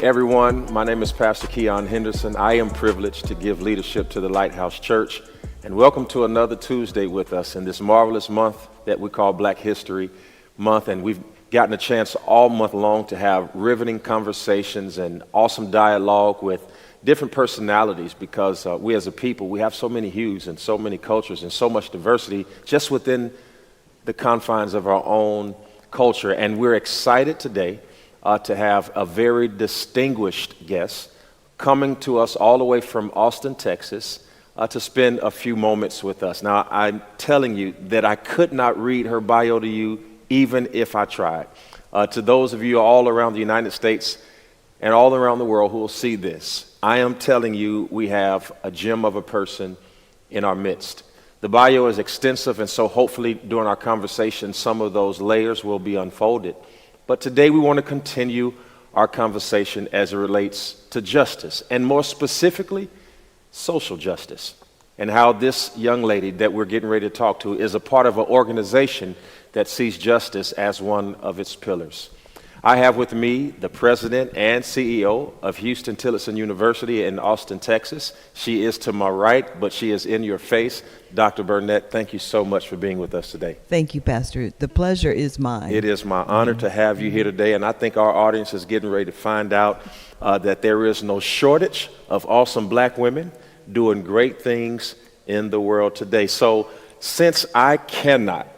Everyone, my name is Pastor Keion Henderson. I am privileged to give leadership to the Lighthouse Church, and welcome to another Tuesday with us in this marvelous month that we call Black History Month. And we've gotten a chance all month long to have riveting conversations and awesome dialogue with different personalities, because we as a people, we have so many hues and so many cultures and so much diversity just within the confines of our own culture. And we're excited today to have a very distinguished guest coming to us all the way from Austin, Texas, to spend a few moments with us. Now, I'm telling you that I could not read her bio to you even if I tried. To those of you all around the United States and all around the world who will see this, I am telling you we have a gem of a person in our midst. The bio is extensive, and so hopefully during our conversation, some of those layers will be unfolded. But today we want to continue our conversation as it relates to justice, and more specifically, social justice, and how this young lady that we're getting ready to talk to is a part of an organization that sees justice as one of its pillars. I have with me the president and CEO of Houston Tillotson University in Austin, Texas. She is to my right, but she is in your face. Dr. Burnett, thank you so much for being with us today. Thank you, Pastor. The pleasure is mine. It is my honor to have you here today, and I think our audience is getting ready to find out that there is no shortage of awesome black women doing great things in the world today. So since I cannot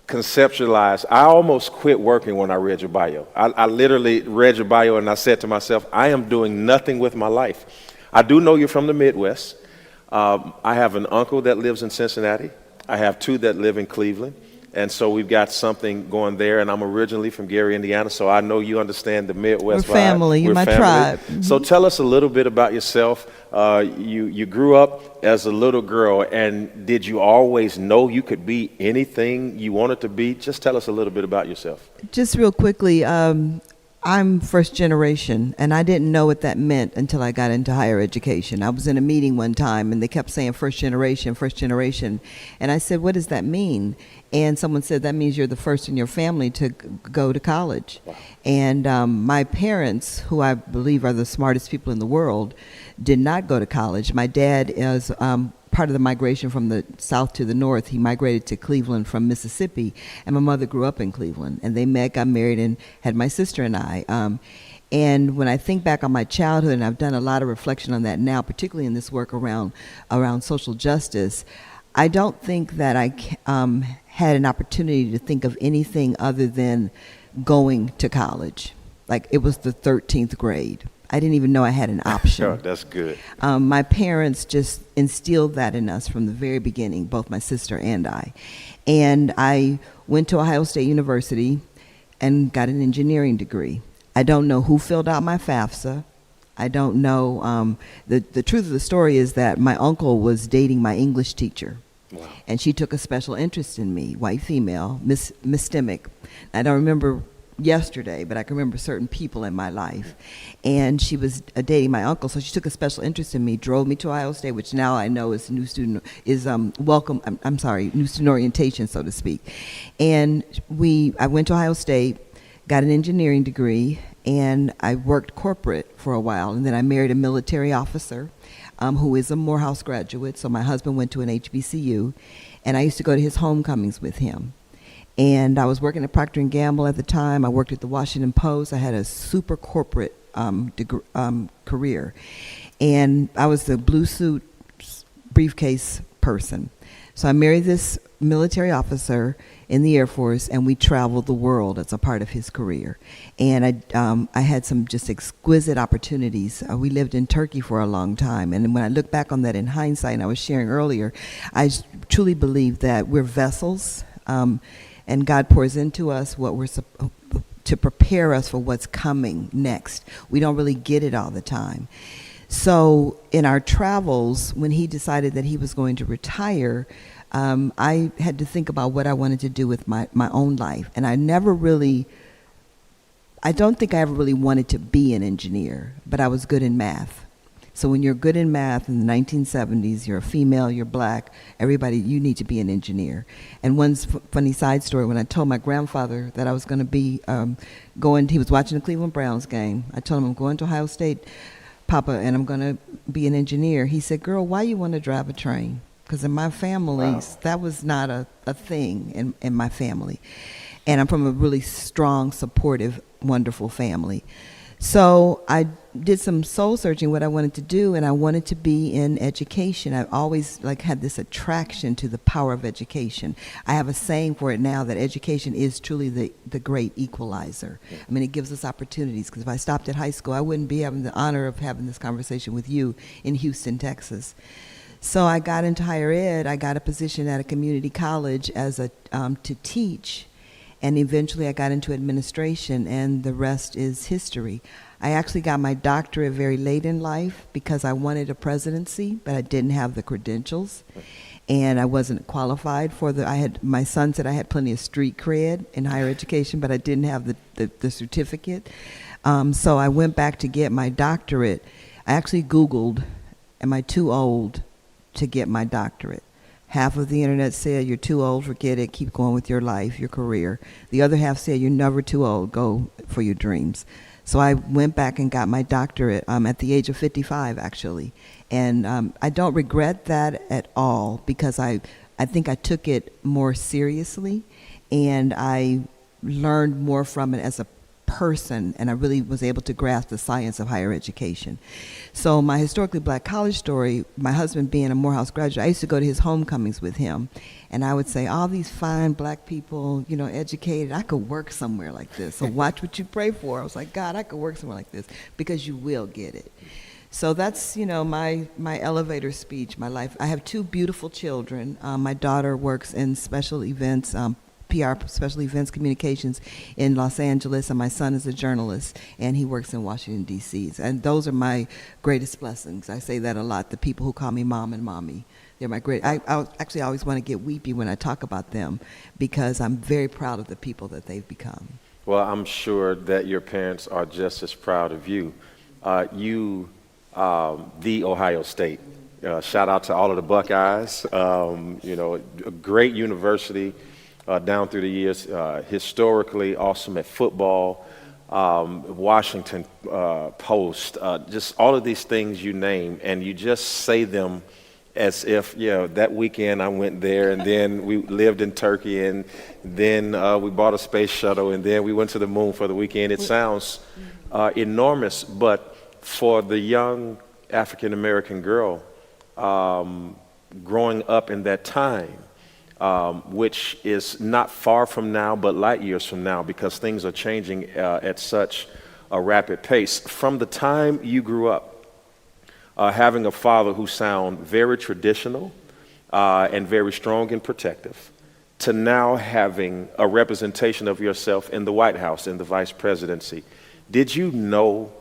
conceptualize, I almost quit working when I read your bio. I literally read your bio and I said to myself, I am doing nothing with my life. I do know you're from the Midwest. I have an uncle that lives in Cincinnati. I have two that live in Cleveland. And so we've got something going there. And I'm originally from Gary, Indiana, so I know you understand the Midwest vibe. We're family. You're my tribe. Mm-hmm. So tell us a little bit about yourself. You grew up as a little girl, and did you always know you could be anything you wanted to be? Just tell us a little bit about yourself. Just real quickly, I'm first generation, and I didn't know what that meant until I got into higher education. I was in a meeting one time, and they kept saying first generation, and I said, what does that mean? And someone said, that means you're the first in your family to go to college. Wow. And my parents, who I believe are the smartest people in the world, did not go to college. My dad is part of the migration from the south to the north. He migrated to Cleveland from Mississippi, and my mother grew up in Cleveland. And they met, got married, and had my sister and I. And when I think back on my childhood, and I've done a lot of reflection on that now, particularly in this work around social justice, I don't think that I had an opportunity to think of anything other than going to college. Like, it was the 13th grade. I didn't even know I had an option. Sure, that's good. My parents just instilled that in us from the very beginning, both my sister and I. And I went to Ohio State University and got an engineering degree. I don't know who filled out my FAFSA. I don't know. The truth of the story is that my uncle was dating my English teacher. Wow. And she took a special interest in me, white female, Miss Stemick. I don't remember yesterday, but I can remember certain people in my life. And she was dating my uncle, so she took a special interest in me, drove me to Ohio State, which now I know is new student orientation, so to speak. And I went to Ohio State, got an engineering degree, and I worked corporate for a while. And then I married a military officer who is a Morehouse graduate, so my husband went to an HBCU, and I used to go to his homecomings with him. And I was working at Procter & Gamble at the time. I worked at the Washington Post. I had a super corporate career. And I was the blue suit briefcase person. So I married this military officer in the Air Force, and we traveled the world as a part of his career. And I had some just exquisite opportunities. We lived in Turkey for a long time. And when I look back on that in hindsight, and I was sharing earlier, I truly believe that we're vessels, and God pours into us what we're to prepare us for what's coming next. We don't really get it all the time. So in our travels, when he decided that he was going to retire, I had to think about what I wanted to do with my own life. And I don't think I ever really wanted to be an engineer, but I was good in math. So when you're good in math in the 1970s, you're a female, you're black, everybody, you need to be an engineer. And one funny side story, when I told my grandfather that I was going to be he was watching the Cleveland Browns game. I told him, I'm going to Ohio State, Papa, and I'm going to be an engineer. He said, girl, why you want to drive a train? Because in my family, wow, that was not a thing in my family. And I'm from a really strong, supportive, wonderful family. So I did some soul searching what I wanted to do, and I wanted to be in education. I always had this attraction to the power of education. I have a saying for it now that education is truly the great equalizer. I mean, it gives us opportunities, because if I stopped at high school, I wouldn't be having the honor of having this conversation with you in Houston, Texas. So I got into higher ed. I got a position at a community college to teach. And eventually I got into administration, and the rest is history. I actually got my doctorate very late in life because I wanted a presidency, but I didn't have the credentials. And I wasn't qualified for my son said I had plenty of street cred in higher education, but I didn't have the certificate. So I went back to get my doctorate. I actually Googled, am I too old to get my doctorate? Half of the internet said, you're too old, forget it, keep going with your life, your career. The other half said, you're never too old, go for your dreams. So I went back and got my doctorate at the age of 55, actually. And I don't regret that at all, because I think I took it more seriously, and I learned more from it as a person, and I really was able to grasp the science of higher education. So my historically black college story, my husband being a Morehouse graduate, I used to go to his homecomings with him, and I would say, all these fine black people, educated, I could work somewhere like this. So watch what you pray for. I was like, God, I could work somewhere like this, because you will get it. So that's, my elevator speech, my life. I have two beautiful children. My daughter works in special events, PR, special events communications in Los Angeles, and my son is a journalist, and he works in Washington, D.C. And those are my greatest blessings. I say that a lot, the people who call me mom and mommy. They're my great. I actually always want to get weepy when I talk about them, because I'm very proud of the people that they've become. Well, I'm sure that your parents are just as proud of you. The Ohio State. Shout out to all of the Buckeyes. A great university. Down through the years, historically awesome at football, Washington Post, just all of these things you name, and you just say them as if, that weekend I went there, and then we lived in Turkey, and then we bought a space shuttle, and then we went to the moon for the weekend. It sounds enormous, but for the young African-American girl growing up in that time, which is not far from now, but light years from now, because things are changing at such a rapid pace. From the time you grew up, having a father who sounded very traditional and very strong and protective, to now having a representation of yourself in the White House, in the vice presidency, did you know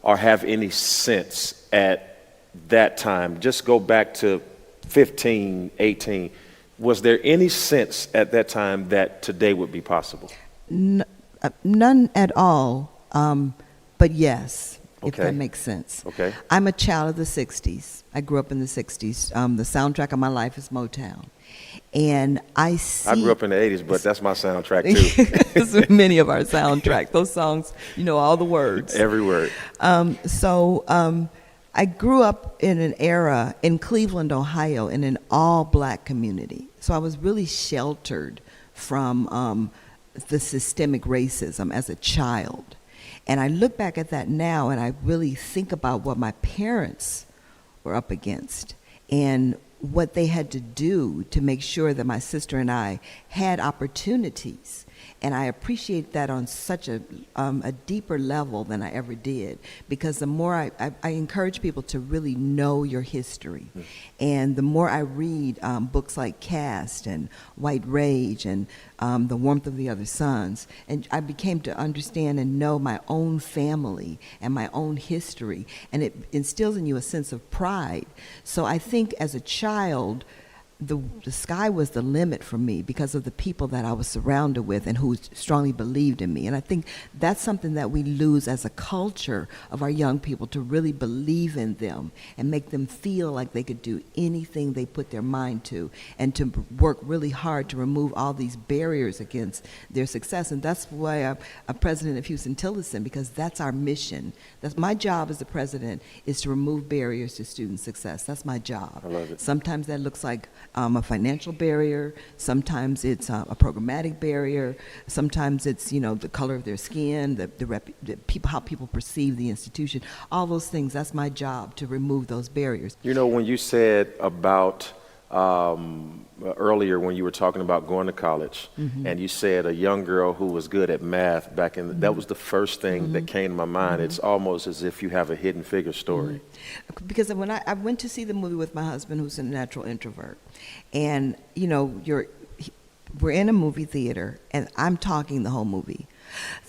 or have any sense at that time, just go back to 15, 18, was there any sense at that time that today would be possible? None at all, but yes, if that makes sense. Okay. I'm a child of the 60s. I grew up in the 60s. The soundtrack of my life is Motown. And I grew up in the 80s, but that's my soundtrack too. This is many of our soundtracks. Those songs, all the words. Every word. I grew up in an era in Cleveland, Ohio, in an all-black community. So I was really sheltered from the systemic racism as a child. And I look back at that now, and I really think about what my parents were up against and what they had to do to make sure that my sister and I had opportunities. And I appreciate that on such a deeper level than I ever did, because the more I encourage people to really know your history. And the more I read books like Caste and White Rage and The Warmth of the Other Suns, and I became to understand and know my own family and my own history, and it instills in you a sense of pride. So I think as a child, the sky was the limit for me because of the people that I was surrounded with and who strongly believed in me. And I think that's something that we lose as a culture of our young people, to really believe in them and make them feel like they could do anything they put their mind to, and to work really hard to remove all these barriers against their success. And that's why I'm president of Houston Tillerson, because that's our mission. That's my job as the president, is to remove barriers to student success. That's my job. I love it. Sometimes that looks like a financial barrier. Sometimes it's a programmatic barrier. Sometimes it's, the color of their skin, the people, how people perceive the institution. All those things. That's my job, to remove those barriers. When you said about earlier, when you were talking about going to college, and you said a young girl who was good at math back in that was the first thing that came to my mind. It's almost as if you have a Hidden Figures story. Because when I went to see the movie with my husband, who's a natural introvert, and we're in a movie theater, and I'm talking the whole movie.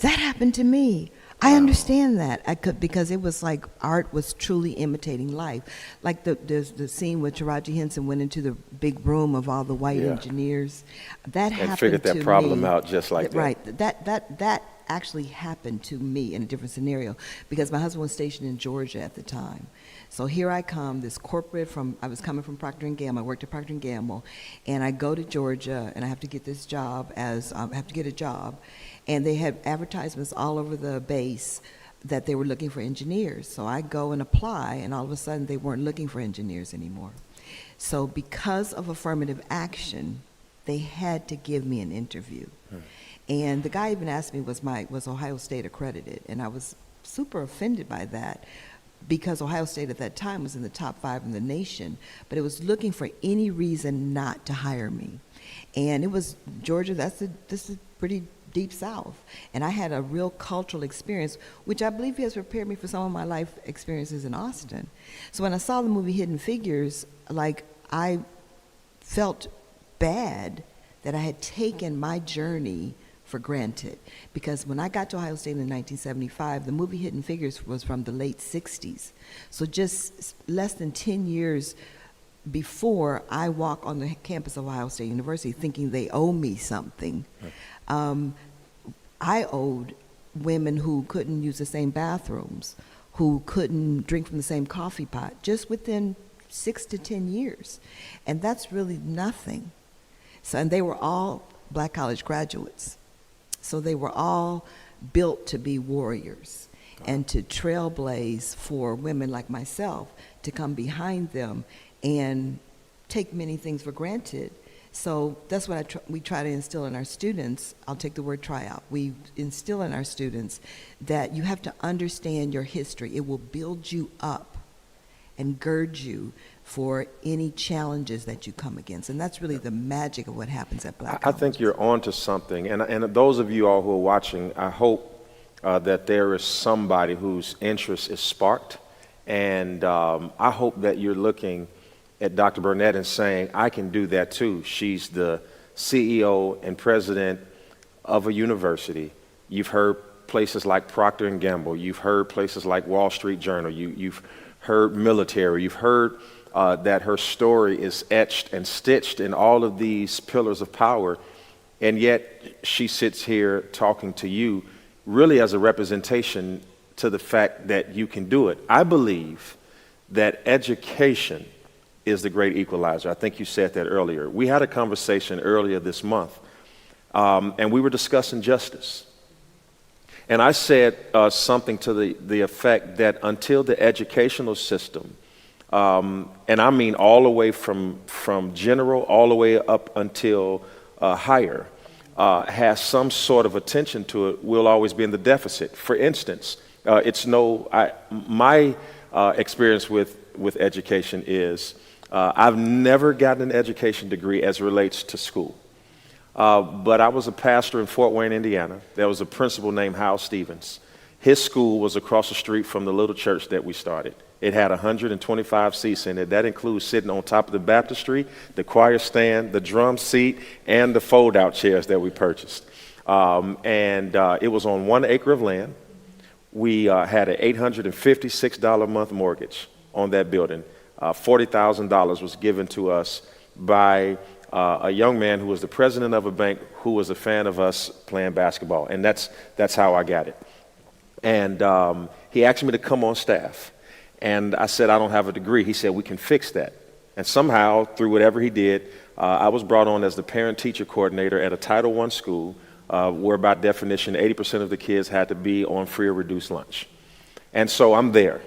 That happened to me. I understand that. Because it was like art was truly imitating life. Like there's the scene where Taraji Henson went into the big room of all the white engineers. That happened to me. And figured that problem out just like that. Right. That actually happened to me in a different scenario, because my husband was stationed in Georgia at the time. So here I come, this corporate I was coming from Procter & Gamble. I worked at Procter & Gamble, and I go to Georgia, and I have to get this job I have to get a job. And they had advertisements all over the base that they were looking for engineers. So I go and apply, and all of a sudden they weren't looking for engineers anymore. So because of affirmative action, they had to give me an interview. And the guy even asked me, was Ohio State accredited? And I was super offended by that, because Ohio State at that time was in the top 5 in the nation, but it was looking for any reason not to hire me. And it was Georgia, this is pretty deep South. And I had a real cultural experience, which I believe has prepared me for some of my life experiences in Austin. So when I saw the movie Hidden Figures, I felt bad that I had taken my journey for granted. Because when I got to Ohio State in 1975, the movie Hidden Figures was from the late 60s. So just less than 10 years before I walk on the campus of Ohio State University thinking they owe me something, I owed women who couldn't use the same bathrooms, who couldn't drink from the same coffee pot, just within 6 to 10 years. And that's really nothing. So, and they were all black college graduates. So they were all built to be warriors and to trailblaze for women like myself to come behind them and take many things for granted. So that's what we try to instill in our students. I'll take the word try out. We instill in our students that you have to understand your history. It will build you up and gird you for any challenges that you come against. And that's really the magic of what happens at Black colleges. I think you're onto something. And those of you all who are watching, I hope that there is somebody whose interest is sparked. And I hope that you're looking at Dr. Burnett and saying, I can do that too. She's the CEO and president of a university. You've heard places like Procter & Gamble. You've heard places like Wall Street Journal. You've heard military. You've heard that her story is etched and stitched in all of these pillars of power. And yet she sits here talking to you really as a representation to the fact that you can do it. I believe that education is the great equalizer. I think you said that earlier. We had a conversation earlier this month, and we were discussing justice. And I said something to the effect that until the educational system, and I mean all the way from general all the way up until higher, has some sort of attention to it, we'll always be in the deficit. For instance, my experience with education is I've never gotten an education degree as it relates to school. But I was a pastor in Fort Wayne, Indiana. There was a principal named Hal Stevens. His school was across the street from the little church that we started. It had 125 seats in it. That includes sitting on top of the baptistry, the choir stand, the drum seat, and the fold-out chairs that we purchased. It was on 1 acre of land. We had an $856 a month mortgage on that building. $40,000 was given to us by a young man who was the president of a bank who was a fan of us playing basketball. And that's how I got it. And he asked me to come on staff. And I said, I don't have a degree. He said, we can fix that. And somehow, through whatever he did, I was brought on as the parent-teacher coordinator at a Title I school where, by definition, 80% of the kids had to be on free or reduced lunch. And so I'm there.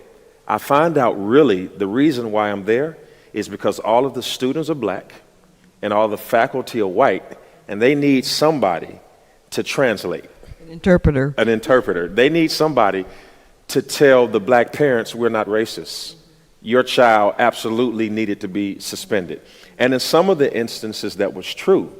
I find out really the reason why I'm there is because all of the students are black and all the faculty are white, and they need somebody to translate. An interpreter. An interpreter. They need somebody to tell the black parents we're not racist. Your child absolutely needed to be suspended. And in some of the instances that was true,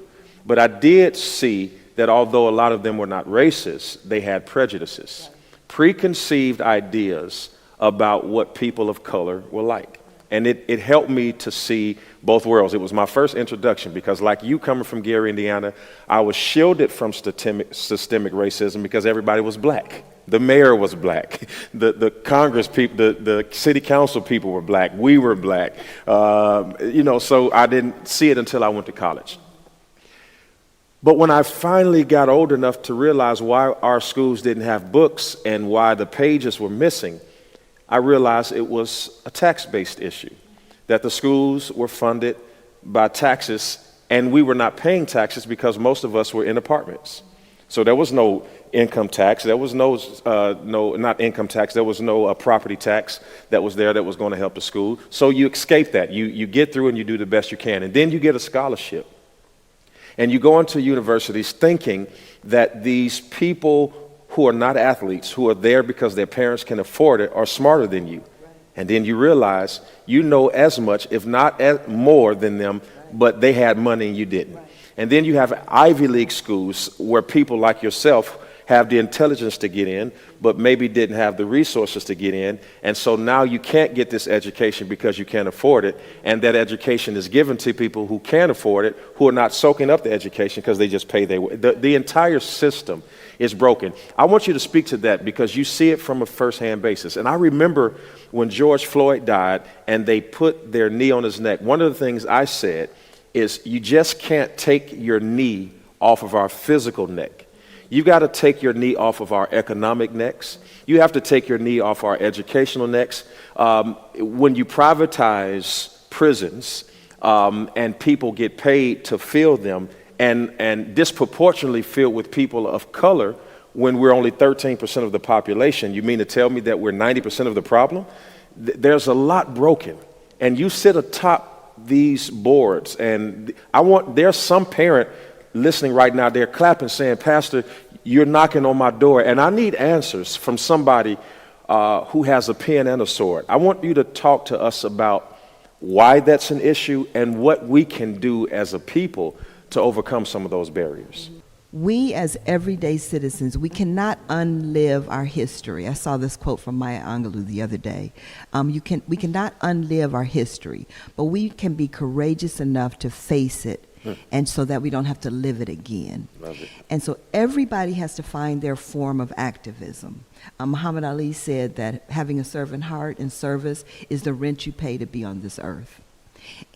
but I did see that although a lot of them were not racist, they had prejudices, preconceived ideas about what people of color were like. And it helped me to see both worlds. It was my first introduction because, like you coming from Gary, Indiana, I was shielded from systemic racism because everybody was black. The mayor was black. The Congress people, the city council people were black. We were black. So I didn't see it until I went to college. But when I finally got old enough to realize why our schools didn't have books and why the pages were missing, I realized it was a tax-based issue, that the schools were funded by taxes and we were not paying taxes because most of us were in apartments. So there was no income tax, there was not income tax, there was no property tax that was there that was going to help the school. So you escape that, you get through and you do the best you can. And then you get a scholarship. And you go into universities thinking that these people who are not athletes, who are there because their parents can afford it, are smarter than you. And then you realize you know as much, if not more than them, but they had money and you didn't. And then you have Ivy League schools where people like yourself have the intelligence to get in, but maybe didn't have the resources to get in. And so now you can't get this education because you can't afford it. And that education is given to people who can't afford it, who are not soaking up the education because they just pay their way. The entire system is broken. I want you to speak to that because you see it from a firsthand basis. And I remember when George Floyd died and they put their knee on his neck, one of the things I said is you just can't take your knee off of our physical neck. You've got to take your knee off of our economic necks. You have to take your knee off our educational necks. When you privatize prisons and people get paid to fill them and disproportionately filled with people of color when we're only 13% of the population, you mean to tell me that we're 90% of the problem? There's a lot broken. And you sit atop these boards, and there's some parent listening right now, they're clapping saying, Pastor, you're knocking on my door, and I need answers from somebody who has a pen and a sword. I want you to talk to us about why that's an issue and what we can do as a people to overcome some of those barriers. We as everyday citizens, we cannot unlive our history. I saw this quote from Maya Angelou the other day. We cannot unlive our history, but we can be courageous enough to face it, and so that we don't have to live it again. Love it. And so everybody has to find their form of activism. Muhammad Ali said that having a servant heart and service is the rent you pay to be on this earth.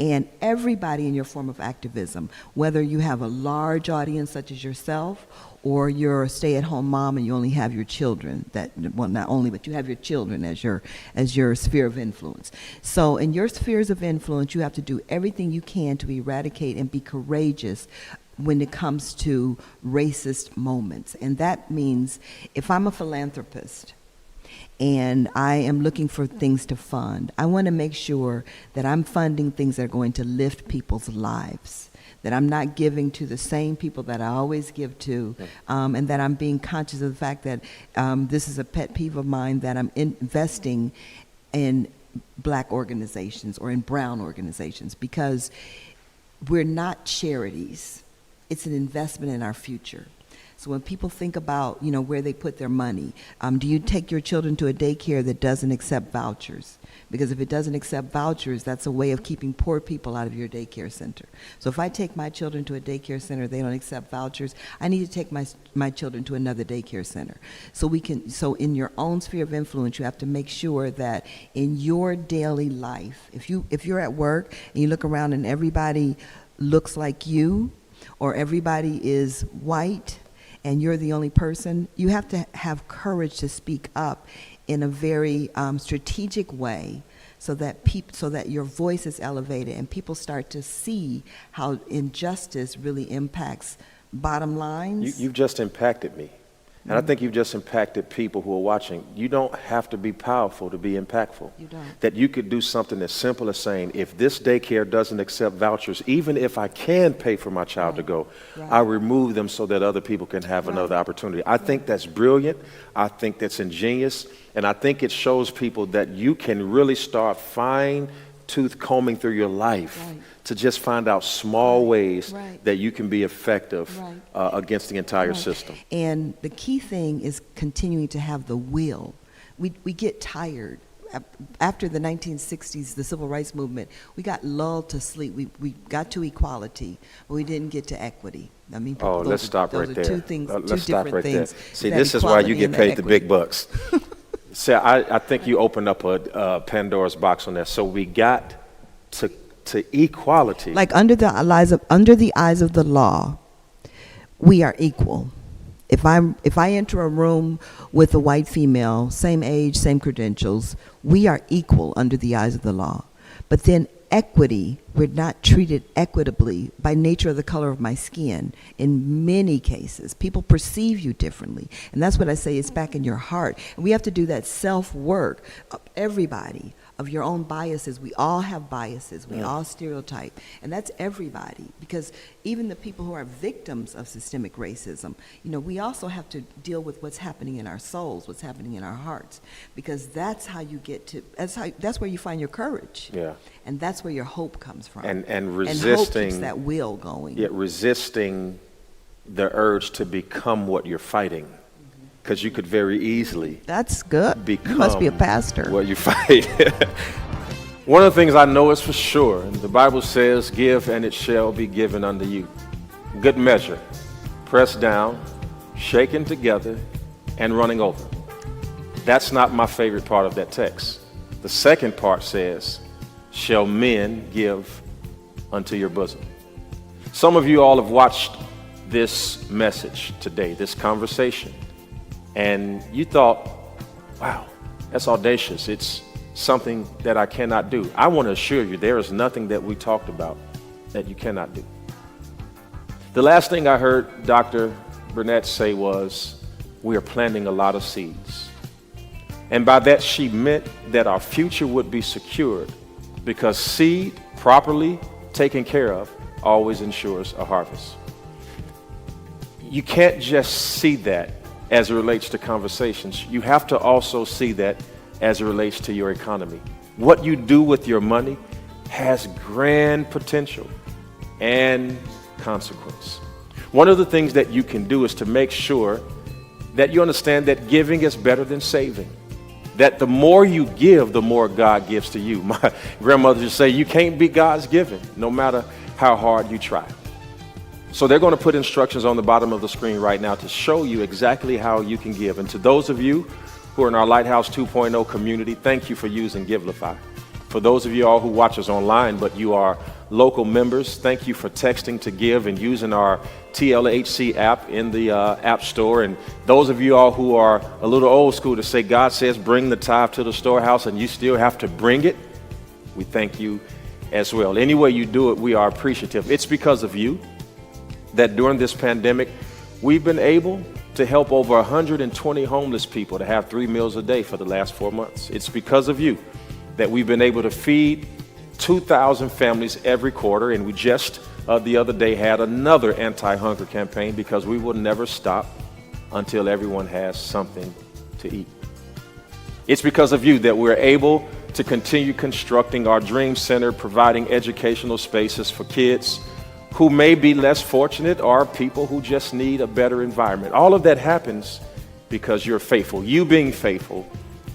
And everybody in your form of activism, whether you have a large audience such as yourself, or you're a stay-at-home mom and you only have your children, not only, but you have your children as your sphere of influence. So in your spheres of influence, you have to do everything you can to eradicate and be courageous when it comes to racist moments. And that means if I'm a philanthropist, and I am looking for things to fund, I want to make sure that I'm funding things that are going to lift people's lives, that I'm not giving to the same people that I always give to, and that I'm being conscious of the fact that this is a pet peeve of mine, that I'm investing in black organizations or in brown organizations, because we're not charities. It's an investment in our future. So when people think about, where they put their money, do you take your children to a daycare that doesn't accept vouchers? Because if it doesn't accept vouchers, that's a way of keeping poor people out of your daycare center. So if I take my children to a daycare center, they don't accept vouchers, I need to take my children to another daycare center. So in your own sphere of influence, you have to make sure that in your daily life, if you're at work and you look around and everybody looks like you, or everybody is white and you're the only person, you have to have courage to speak up in a very strategic way, so that your voice is elevated and people start to see how injustice really impacts bottom lines. You've just impacted me. And I think you've just impacted people who are watching. You don't have to be powerful to be impactful. You don't. That you could do something as simple as saying, if this daycare doesn't accept vouchers, even if I can pay for my child to go, I remove them so that other people can have another opportunity. I think that's brilliant. I think that's ingenious. And I think it shows people that you can really start fine-tooth combing through your life to just find out small ways that you can be effective against the entire system. And the key thing is continuing to have the will. We get tired. After the 1960s, the civil rights movement, we got lulled to sleep. We got to equality, but we didn't get to equity. I mean, let's stop right there. Two things, two let's stop different right things. there. See, this is why you get paid the big bucks. So I think you opened up a Pandora's box on that. So we got to equality. Like under the eyes of the law, we are equal. If I enter a room with a white female, same age, same credentials, we are equal under the eyes of the law. But then equity, we're not treated equitably by nature of the color of my skin. In many cases, people perceive you differently. And that's what I say, it's back in your heart. And we have to do that self-work, everybody, of your own biases. We all have biases. We all stereotype. And that's everybody. Because even the people who are victims of systemic racism, we also have to deal with what's happening in our souls, what's happening in our hearts. Because that's how you get to, that's where you find your courage. Yeah. And that's where your hope comes from. And resisting. And hope keeps that will going. Yeah, resisting the urge to become what you're fighting. Because you could very easily. That's good. Become you must be a pastor. What you fight. One of the things I know is for sure, and the Bible says, give and it shall be given unto you. Good measure, pressed down, shaken together, and running over. That's not my favorite part of that text. The second part says, shall men give unto your bosom. Some of you all have watched this message today, this conversation. And you thought, wow, that's audacious. It's something that I cannot do. I want to assure you, there is nothing that we talked about that you cannot do. The last thing I heard Dr. Burnett say was, we are planting a lot of seeds. And by that, she meant that our future would be secured, because seed, properly taken care of, always ensures a harvest. You can't just see that as it relates to conversations. You have to also see that as it relates to your economy. What you do with your money has grand potential and consequence. One of the things that you can do is to make sure that you understand that giving is better than saving. That the more you give, the more God gives to you. My grandmother used to say, you can't beat God's giving, no matter how hard you try. So they're going to put instructions on the bottom of the screen right now to show you exactly how you can give. And to those of you who are in our Lighthouse 2.0 community, thank you for using Givelify. For those of you all who watch us online, but you are local members, thank you for texting to give and using our TLHC app in the App Store. And those of you all who are a little old school to say, God says, bring the tithe to the storehouse, and you still have to bring it, we thank you as well. Any way you do it, we are appreciative. It's because of you that during this pandemic, we've been able to help over 120 homeless people to have 3 meals a day for the last 4 months. It's because of you that we've been able to feed 2,000 families every quarter, and we just the other day had another anti-hunger campaign, because we will never stop until everyone has something to eat. It's because of you that we're able to continue constructing our Dream Center, providing educational spaces for kids who may be less fortunate or people who just need a better environment. All of that happens because you're faithful. You being faithful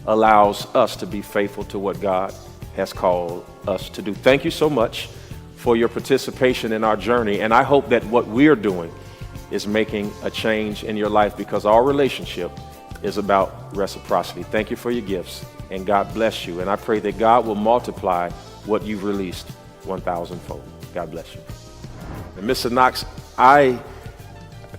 allows us to be faithful to what God has called us to do. Thank you so much for your participation in our journey, and I hope that what we're doing is making a change in your life, because our relationship is about reciprocity. Thank you for your gifts, and God bless you, and I pray that God will multiply what you've released 1,000-fold. God bless you. And Mr. Knox, I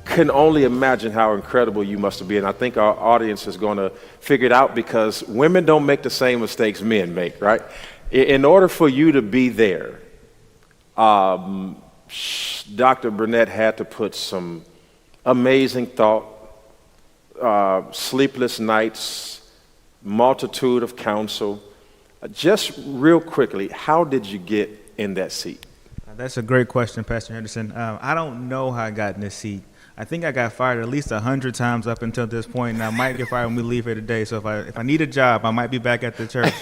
can only imagine how incredible you must have been. I think our audience is going to figure it out, because women don't make the same mistakes men make, right? In order for you to be there, Dr. Burnett had to put some amazing thought, sleepless nights, multitude of counsel. Just real quickly, how did you get in that seat? That's a great question, Pastor Henderson. I don't know how I got in this seat. I think I got fired at least 100 times up until this point, and I might get fired when we leave here today. So if I need a job, I might be back at the church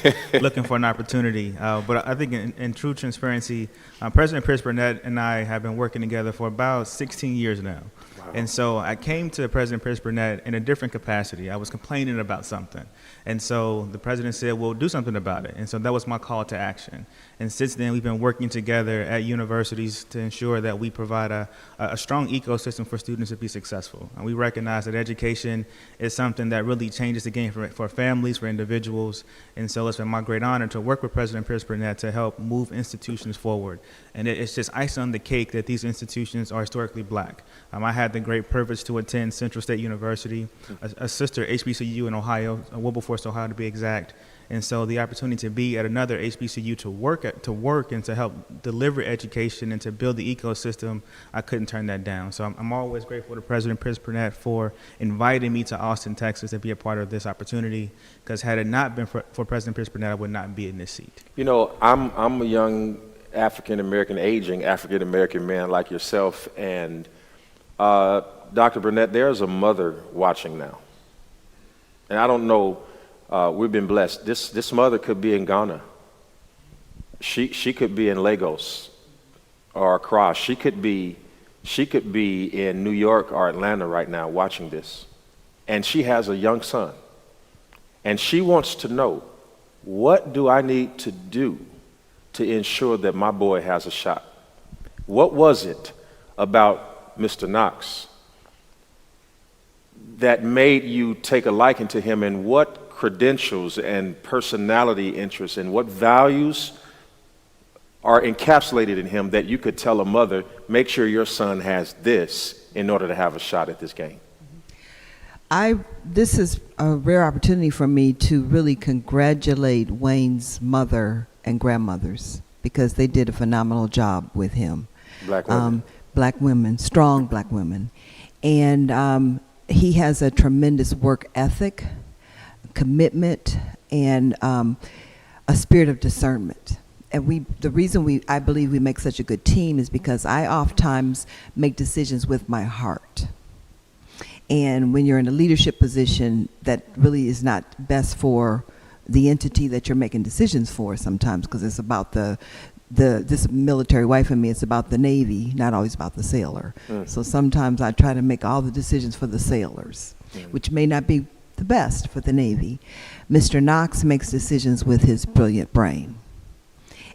looking for an opportunity. But I think in true transparency, President Pierce Burnett and I have been working together for about 16 years now. Wow. And so I came to President Pierce Burnett in a different capacity. I was complaining about something. And so the president said, well, do something about it. And so that was my call to action. And since then, we've been working together at universities to ensure that we provide a strong ecosystem for students to be successful. And we recognize that education is something that really changes the game for families, for individuals. And so it's been my great honor to work with President Pierce Burnett to help move institutions forward. And it's just icing on the cake that these institutions are historically black. I had the great privilege to attend Central State University, a sister HBCU in Ohio, Wilberforce, Ohio to be exact. And so the opportunity to be at another HBCU to work and to help deliver education and to build the ecosystem, I couldn't turn that down. So I'm always grateful to President Pierce Burnett for inviting me to Austin, Texas to be a part of this opportunity, because had it not been for President Pierce Burnett, I would not be in this seat. You know, I'm a young aging African-American man like yourself, and Dr. Burnett, there's a mother watching now. And I don't know, we've been blessed. This mother could be in Ghana. She could be in Lagos or Accra. She could be in New York or Atlanta right now watching this. And she has a young son. And she wants to know, what do I need to do to ensure that my boy has a shot? What was it about Mr. Knox that made you take a liking to him, and what credentials and personality interests and what values are encapsulated in him that you could tell a mother, make sure your son has this in order to have a shot at this game? This is a rare opportunity for me to really congratulate Wayne's mother and grandmothers, because they did a phenomenal job with him. Black women. Strong black women. And he has a tremendous work ethic, commitment, and a spirit of discernment. And the reason I believe we make such a good team is because I oftentimes make decisions with my heart. And when you're in a leadership position, that really is not best for the entity that you're making decisions for sometimes, because it's about this military wife in me, it's about the Navy, not always about the sailor. So sometimes I try to make all the decisions for the sailors, which may not be the best for the Navy. Mr. Knox makes decisions with his brilliant brain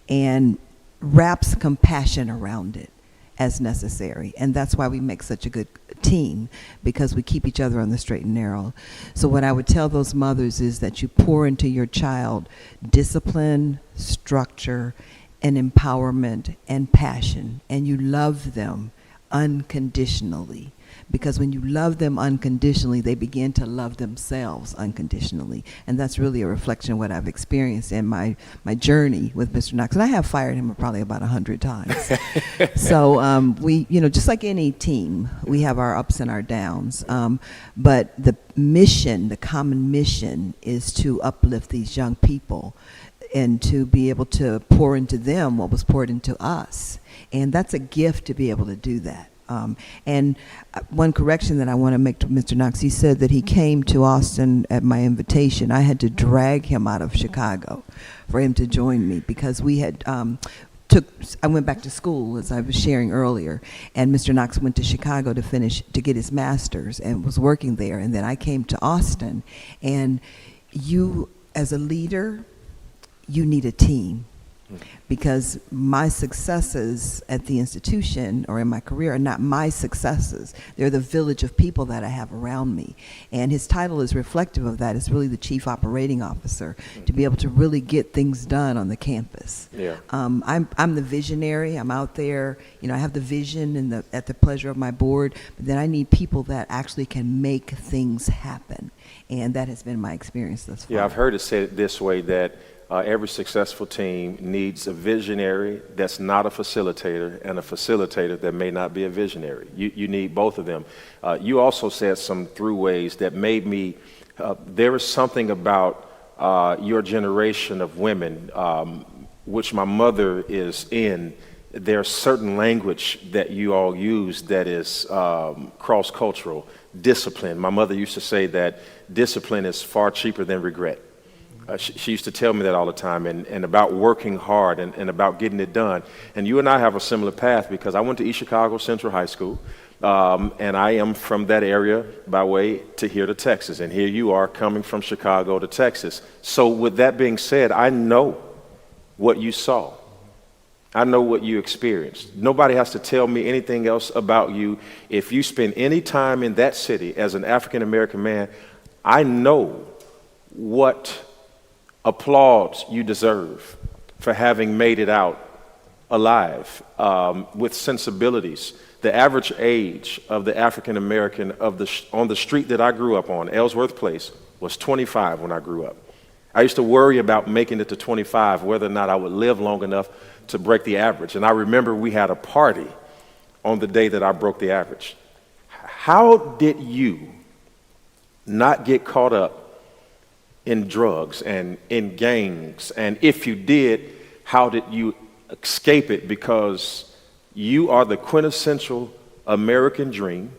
and wraps compassion around it as necessary. And that's why we make such a good team, because we keep each other on the straight and narrow. So what I would tell those mothers is that you pour into your child discipline, structure, and empowerment and passion, and you love them unconditionally. Because when you love them unconditionally, they begin to love themselves unconditionally. And that's really a reflection of what I've experienced in my journey with Mr. Knox. And I have fired him probably about 100 times. So we, just like any team, we have our ups and our downs. But the mission, the common mission, is to uplift these young people and to be able to pour into them what was poured into us. And that's a gift to be able to do that. And one correction that I want to make to Mr. Knox, he said that he came to Austin at my invitation. I had to drag him out of Chicago for him to join me, because we had I went back to school, as I was sharing earlier, and Mr. Knox went to Chicago to get his master's and was working there. And then I came to Austin. And you, as a leader, you need a team. Because my successes at the institution or in my career are not my successes. They're the village of people that I have around me. And his title is reflective of that. It's really the Chief Operating Officer, to be able to really get things done on the campus. Yeah. I'm the visionary. I'm out there. I have the vision and at the pleasure of my board. But then I need people that actually can make things happen. And that has been my experience thus far. Yeah, I've heard it said this way, that every successful team needs a visionary that's not a facilitator and a facilitator that may not be a visionary. You need both of them. You also said some throughways that made me, there is something about your generation of women, which my mother is in. There's certain language that you all use that is cross-cultural. Discipline. My mother used to say that discipline is far cheaper than regret. She used to tell me that all the time, and about working hard and about getting it done. And you and I have a similar path, because I went to East Chicago Central High School, and I am from that area by way to here to Texas. And here you are coming from Chicago to Texas. So with that being said, I know what you saw. I know what you experienced. Nobody has to tell me anything else about you. If you spend any time in that city as an African-American man, I know what applause you deserve for having made it out alive with sensibilities. The average age of the African American on the street that I grew up on, Ellsworth Place, was 25 when I grew up. I used to worry about making it to 25, whether or not I would live long enough to break the average. And I remember we had a party on the day that I broke the average. How did you not get caught up in drugs and in gangs? And if you did, how did you escape it? Because you are the quintessential American dream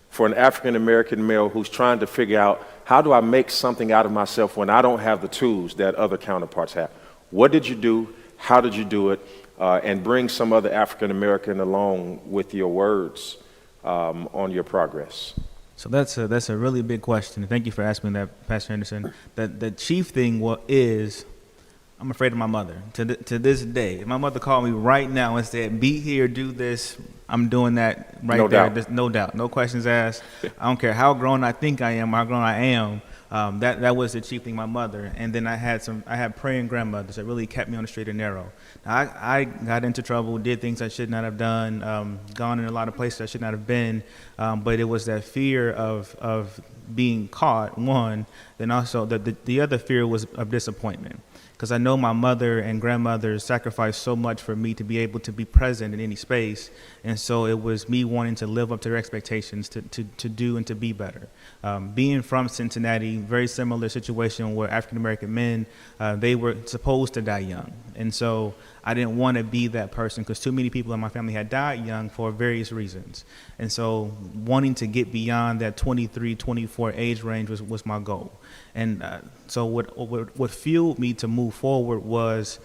for an African American male who's trying to figure out, how do I make something out of myself when I don't have the tools that other counterparts have? What did you do? How did you do it? And bring some other African American along with your words on your progress. So that's a really big question. Thank you for asking that, Pastor Henderson. The chief thing is, I'm afraid of my mother. To this day, if my mother called me right now and said, "Be here, do this," I'm doing that right no there. Doubt. No doubt, no questions asked. I don't care how grown I think I am, how grown I am. That was the chief thing, my mother. And then I had praying grandmothers that really kept me on the straight and narrow. Now, I got into trouble, did things I should not have done, gone in a lot of places I should not have been. But it was that fear of being caught, one. Then also the other fear was of disappointment. Because I know my mother and grandmother sacrificed so much for me to be able to be present in any space. And so it was me wanting to live up to their expectations, to do and to be better. Being from Cincinnati, very similar situation where African-American men, they were supposed to die young. And so I didn't want to be that person, because too many people in my family had died young for various reasons. And so wanting to get beyond that 23, 24 age range was my goal. And so what fueled me to move forward was,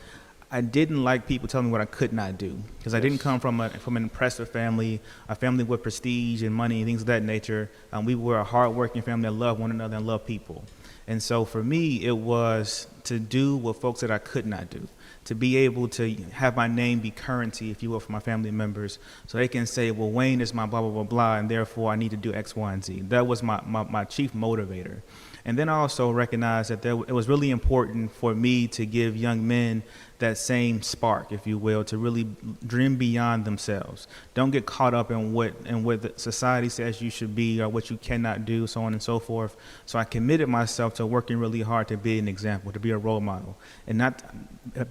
I didn't like people telling me what I could not do, because I didn't come from an impressive family, a family with prestige and money and things of that nature. We were a hardworking family that loved one another and loved people. And so for me, it was to do what folks that I could not do, to be able to have my name be currency, if you will, for my family members, so they can say, well, Wayne is my blah, blah, blah, blah, and therefore I need to do X, Y, and Z. That was my chief motivator. And then I also recognized that it was really important for me to give young men that same spark, if you will, to really dream beyond themselves. Don't get caught up in what the society says you should be or what you cannot do, so on and so forth. So I committed myself to working really hard to be an example, to be a role model. And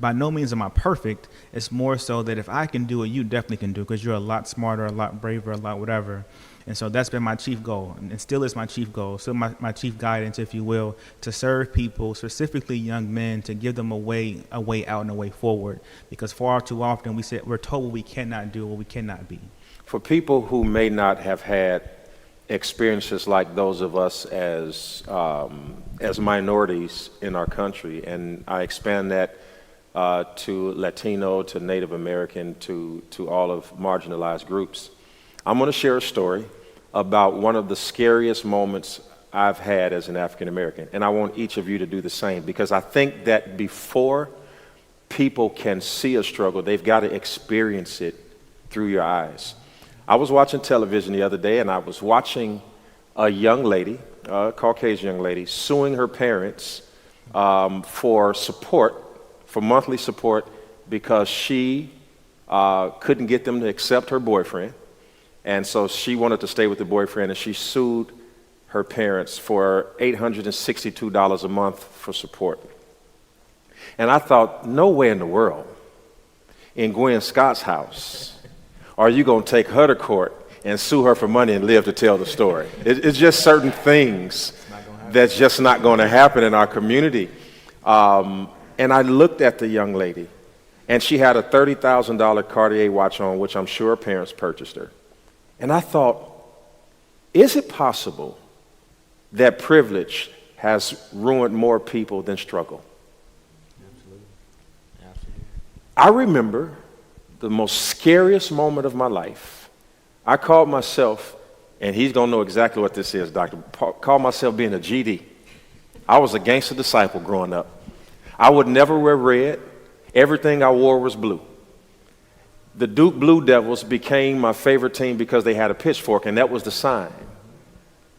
by no means am I perfect. It's more so that if I can do it, you definitely can do it, because you're a lot smarter, a lot braver, a lot whatever. And so that's been my chief goal, and still is my chief goal, still my chief guidance, if you will, to serve people, specifically young men, to give them a way out and a way forward. Because far too often we're told what we cannot do, what we cannot be. For people who may not have had experiences like those of us as minorities in our country, and I expand that to Latino, to Native American, to all of marginalized groups. I'm going to share a story about one of the scariest moments I've had as an African American, and I want each of you to do the same, because I think that before people can see a struggle, they've got to experience it through your eyes. I was watching television the other day, and I was watching a young lady, a Caucasian young lady, suing her parents for support, for monthly support, because she couldn't get them to accept her boyfriend. And so she wanted to stay with the boyfriend, and she sued her parents for $862 a month for support. And I thought, no way in the world, in Gwen Scott's house, are you going to take her to court and sue her for money and live to tell the story? It's just certain things that's just not going to happen in our community. And I looked at the young lady, and she had a $30,000 Cartier watch on, which I'm sure her parents purchased her. And I thought, is it possible that privilege has ruined more people than struggle? Absolutely. Absolutely. I remember the most scariest moment of my life. I called myself, and he's going to know exactly what this is, Doctor, called myself being a GD. I was a gangster disciple growing up. I would never wear red. Everything I wore was blue. The Duke Blue Devils became my favorite team because they had a pitchfork, and that was the sign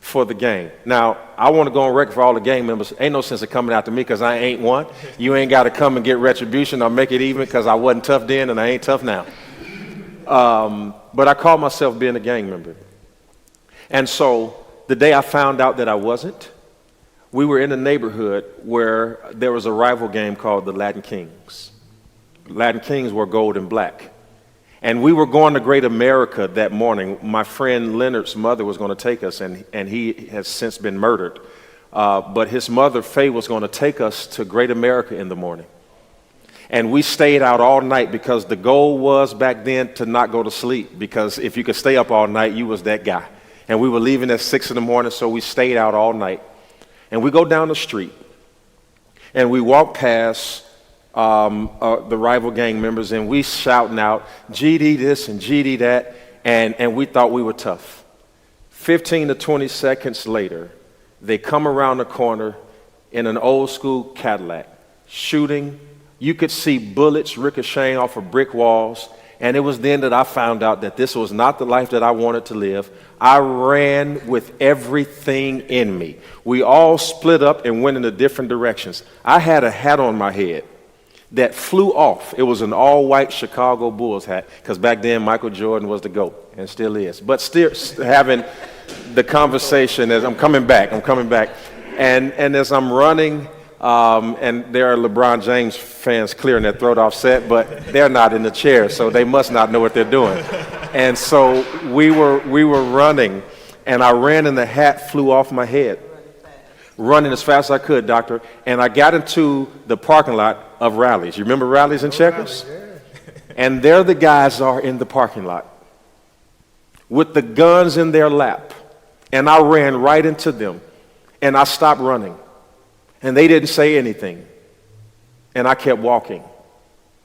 for the game. Now, I want to go on record for all the gang members. Ain't no sense of coming after me because I ain't one. You ain't got to come and get retribution or make it even because I wasn't tough then and I ain't tough now. But I called myself being a gang member. And so the day I found out that I wasn't, we were in a neighborhood where there was a rival game called the Latin Kings. Latin Kings were gold and black. And we were going to Great America that morning. My friend Leonard's mother was going to take us, and he has since been murdered. But his mother, Faye, was going to take us to Great America in the morning. And we stayed out all night because the goal was back then to not go to sleep, because if you could stay up all night, you was that guy. And we were leaving at 6 in the morning, so we stayed out all night. And we go down the street, and we walk past the rival gang members, and we shouting out, GD this and GD that, and we thought we were tough. 15 to 20 seconds later, they come around the corner in an old school Cadillac, shooting. You could see bullets ricocheting off of brick walls, and it was then that I found out that this was not the life that I wanted to live. I ran with everything in me. We all split up and went in different directions. I had a hat on my head that flew off. It was an all-white Chicago Bulls hat, because back then Michael Jordan was the GOAT, and still is. But still having the conversation as I'm coming back, and as I'm running, and there are LeBron James fans clearing their throat offset, but they're not in the chair, so they must not know what they're doing. And so we were running, and I ran, and the hat flew off my head. Running as fast as I could, Doctor, and I got into the parking lot of Rallies. You remember Rallies and Checkers? And there the guys are in the parking lot with the guns in their lap. And I ran right into them, and I stopped running. And they didn't say anything. And I kept walking,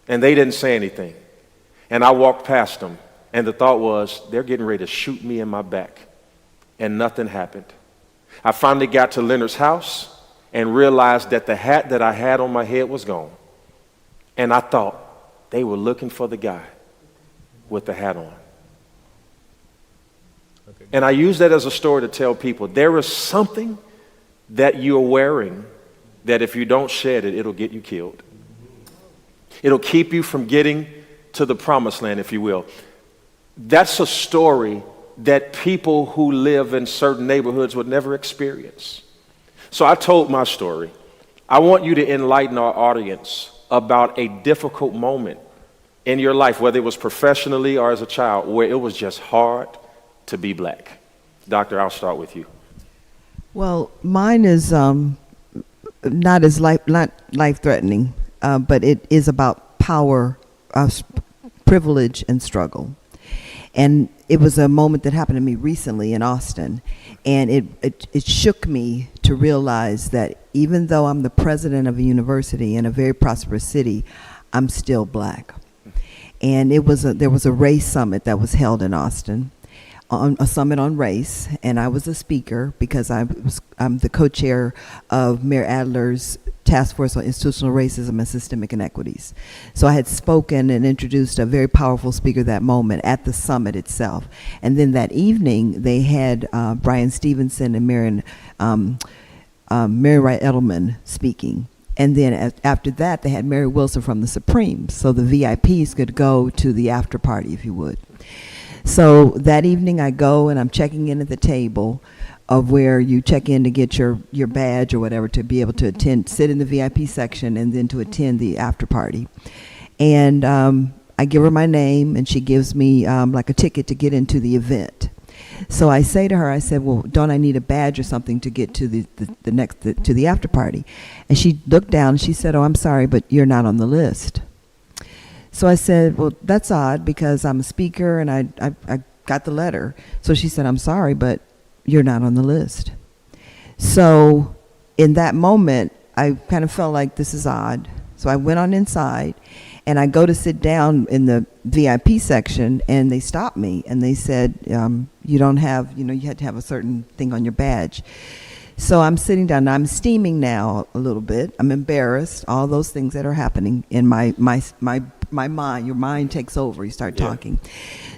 and they didn't say anything. And I walked past them, and the thought was, they're getting ready to shoot me in my back. And nothing happened. I finally got to Leonard's house and realized that the hat that I had on my head was gone. And I thought they were looking for the guy with the hat on. Okay. And I use that as a story to tell people there is something that you're wearing that if you don't shed it, it'll get you killed. It'll keep you from getting to the promised land, if you will. That's a story that people who live in certain neighborhoods would never experience. So I told my story. I want you to enlighten our audience about a difficult moment in your life, whether it was professionally or as a child, where it was just hard to be black. Doctor, I'll start with you. Well, mine is not as life-threatening, but it is about power, privilege, and struggle. And it was a moment that happened to me recently in Austin, and it shook me to realize that even though I'm the president of a university in a very prosperous city, I'm still black. And there was a race summit that was held in Austin, on a summit on race, and I was a speaker because I'm the co-chair of Mayor Adler's Task Force on Institutional Racism and Systemic Inequities. So I had spoken and introduced a very powerful speaker that moment at the summit itself. And then that evening, they had Brian Stevenson and Mary Wright Edelman speaking. And then after that, they had Mary Wilson from the Supremes. So the VIPs could go to the after party, if you would. So that evening I go and I'm checking in at the table of where you check in to get your badge or whatever to be able to sit in the VIP section and then to attend the after party. And I give her my name and she gives me like a ticket to get into the event. So I say to her, I said, well, don't I need a badge or something to get to the after party? And she looked down and she said, oh, I'm sorry, but you're not on the list. So I said, well, that's odd because I'm a speaker and I got the letter. So she said, I'm sorry, but you're not on the list. So in that moment, I kind of felt like this is odd. So I went on inside and I go to sit down in the VIP section and they stopped me and they said, you don't have, you had to have a certain thing on your badge. So I'm sitting down and I'm steaming now a little bit. I'm embarrassed, all those things that are happening in my mind. Your mind takes over, you start talking.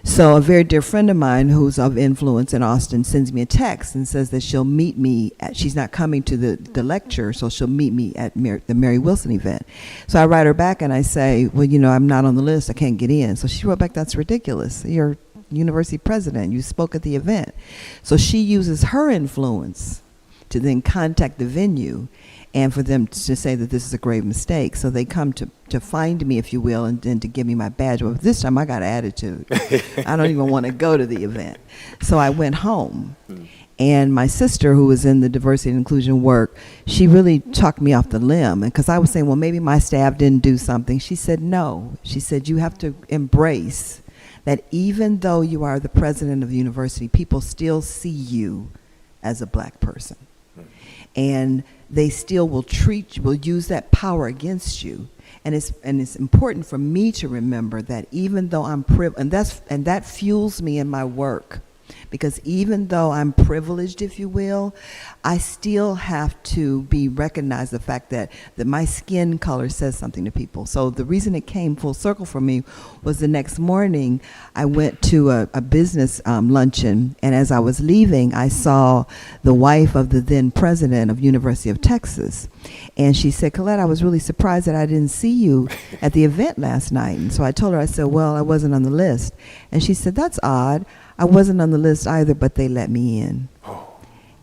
So a very dear friend of mine who's of influence in Austin sends me a text and says that she'll meet me she's not coming to the lecture, so she'll meet me at the Mary Wilson event. So I write her back and I say, well, I'm not on the list, I can't get in. So she wrote back, that's ridiculous. You're university president, you spoke at the event. So she uses her influence to then contact the venue and for them to say that this is a grave mistake. So they come to find me, if you will, and then to give me my badge. Well, this time I got an attitude. I don't even want to go to the event. So I went home. And my sister, who was in the diversity and inclusion work, she really talked me off the limb. And because I was saying, well, maybe my staff didn't do something. She said, no. She said, you have to embrace that even though you are the president of the university, people still see you as a black person. And they still will use that power against you. And it's important for me to remember that even though I'm privileged, and that fuels me in my work, because even though I'm privileged, if you will, I still have to be recognized the fact that my skin color says something to people. So the reason it came full circle for me was the next morning I went to a business luncheon, and as I was leaving, I saw the wife of the then president of University of Texas. And she said, Colette, I was really surprised that I didn't see you at the event last night. And so I told her, I said, well, I wasn't on the list. And she said, that's odd. I wasn't on the list either, but they let me in. Oh.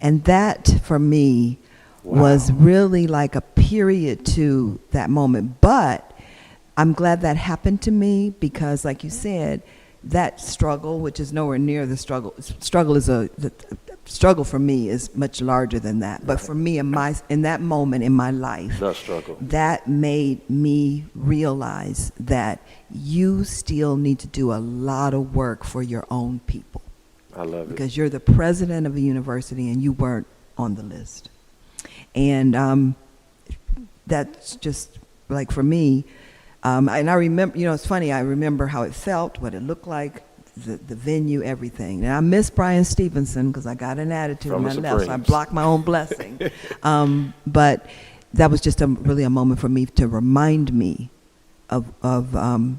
And that, for me, was really like a period to that moment. But I'm glad that happened to me because, like you said, that struggle, which is nowhere near the struggle. The struggle for me is much larger than that. But for me, in that moment in my life, that made me realize that you still need to do a lot of work for your own people. I love it. Because you're the president of a university and you weren't on the list. And that's just like for me. And I remember, it's funny, I remember how it felt, what it looked like, the venue, everything. And I miss Brian Stevenson because I got an attitude when I left, so I blocked my own blessing. But that was just really a moment for me to remind me of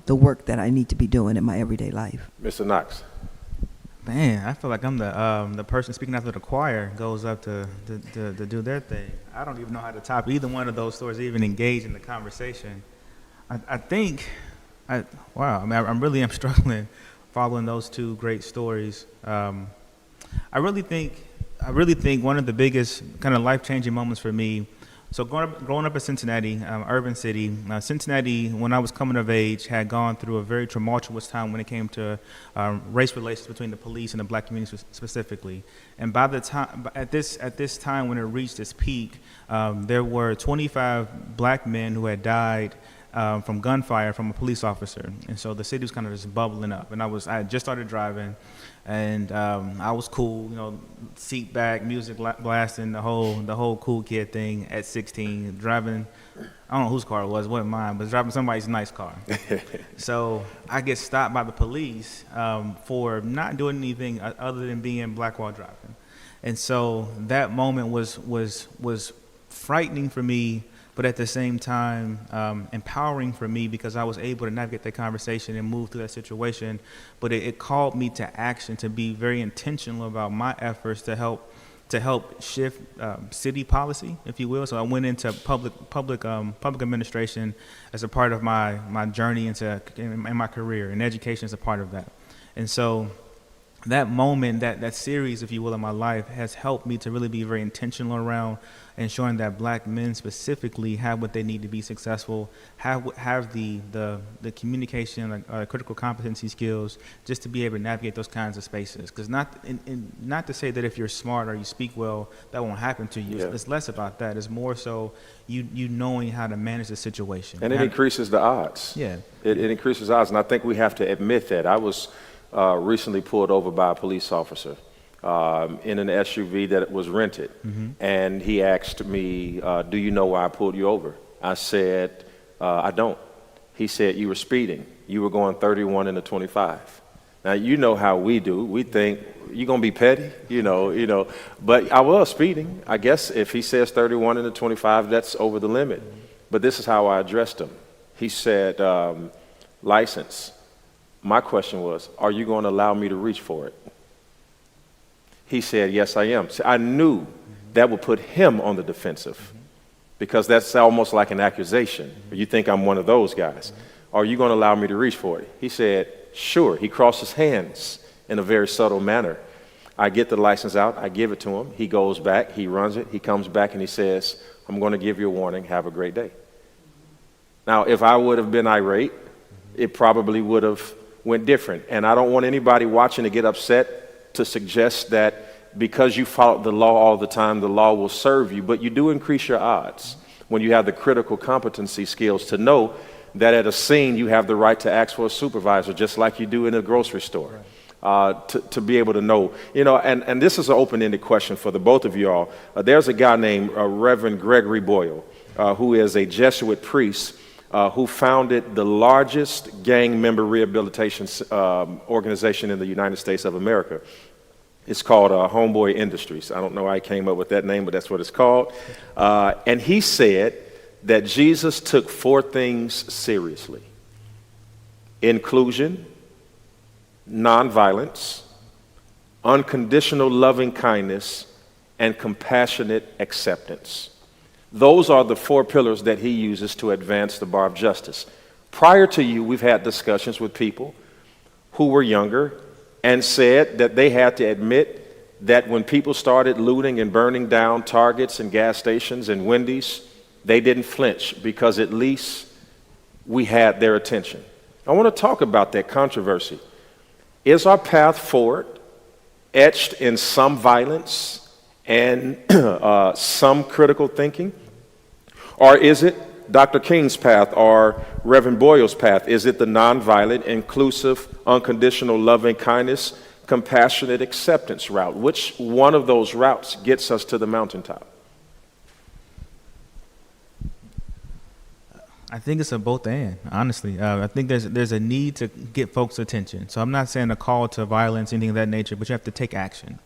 the work that I need to be doing in my everyday life. Mr. Knox. Man, I feel like I'm the person speaking after the choir goes up to do their thing. I don't even know how to top either one of those stories, even engage in the conversation. I think, I really am struggling following those two great stories. I really think one of the biggest kind of life-changing moments for me. So growing up in Cincinnati, urban city, Cincinnati, when I was coming of age, had gone through a very tumultuous time when it came to race relations between the police and the black community specifically. And by the time, at this time when it reached its peak, there were 25 black men who had died from gunfire from a police officer. And so the city was kind of just bubbling up. And I had just started driving, and I was cool, seat back, music blasting, the whole cool kid thing at 16, driving. I don't know whose car it was, it wasn't mine, but driving somebody's nice car. So I get stopped by the police for not doing anything other than being black while driving. And so that moment was frightening for me, but at the same time empowering for me, because I was able to navigate that conversation and move through that situation. But it called me to action, to be very intentional about my efforts to help shift city policy, if you will. So I went into public administration as a part of my journey in my career, and education is a part of that. And so that moment, that series, if you will, in my life has helped me to really be very intentional around ensuring that black men specifically have what they need to be successful, have the communication, critical competency skills, just to be able to navigate those kinds of spaces. Because not to say that if you're smart or you speak well, that won't happen to you. Yeah. It's less about that. It's more so you knowing how to manage the situation. And it increases the odds. Yeah. It increases odds, and I think we have to admit that. I was recently pulled over by a police officer in an SUV that was rented. Mm-hmm. And he asked me, do you know why I pulled you over? I said, I don't. He said, you were speeding. You were going 31 in the 25. Now, you know how we do. We think, you're going to be petty, but I was speeding. I guess if he says 31 in the 25, that's over the limit. Mm-hmm. But this is how I addressed him. He said, license. My question was, are you going to allow me to reach for it? He said, yes, I am. So I knew that would put him on the defensive, because that's almost like an accusation. You think I'm one of those guys. Are you going to allow me to reach for it? He said, sure. He crossed his hands in a very subtle manner. I get the license out. I give it to him. He goes back. He runs it. He comes back and he says, I'm going to give you a warning. Have a great day. Now, if I would have been irate, it probably would have went different. And I don't want anybody watching to get upset to suggest that because you follow the law all the time, the law will serve you. But you do increase your odds when you have the critical competency skills to know that at a scene you have the right to ask for a supervisor, just like you do in a grocery store. To be able to know, and this is an open-ended question for the both of you all. There's a guy named Reverend Gregory Boyle, who is a Jesuit priest, who founded the largest gang member rehabilitation organization in the United States of America. It's called Homeboy Industries. I don't know why I came up with that name, but that's what it's called. And he said that Jesus took 4 things seriously: inclusion, nonviolence, unconditional loving kindness, and compassionate acceptance. Those are the 4 pillars that he uses to advance the bar of justice. Prior to you, we've had discussions with people who were younger and said that they had to admit that when people started looting and burning down Targets and gas stations and Wendy's, they didn't flinch because at least we had their attention. I want to talk about that controversy. Is our path forward etched in some violence and some critical thinking? Or is it Dr. King's path or Reverend Boyle's path? Is it the nonviolent, inclusive, unconditional loving kindness, compassionate acceptance route? Which one of those routes gets us to the mountaintop? I think it's a both and, honestly. I think there's a need to get folks' attention. So I'm not saying a call to violence, anything of that nature, but you have to take action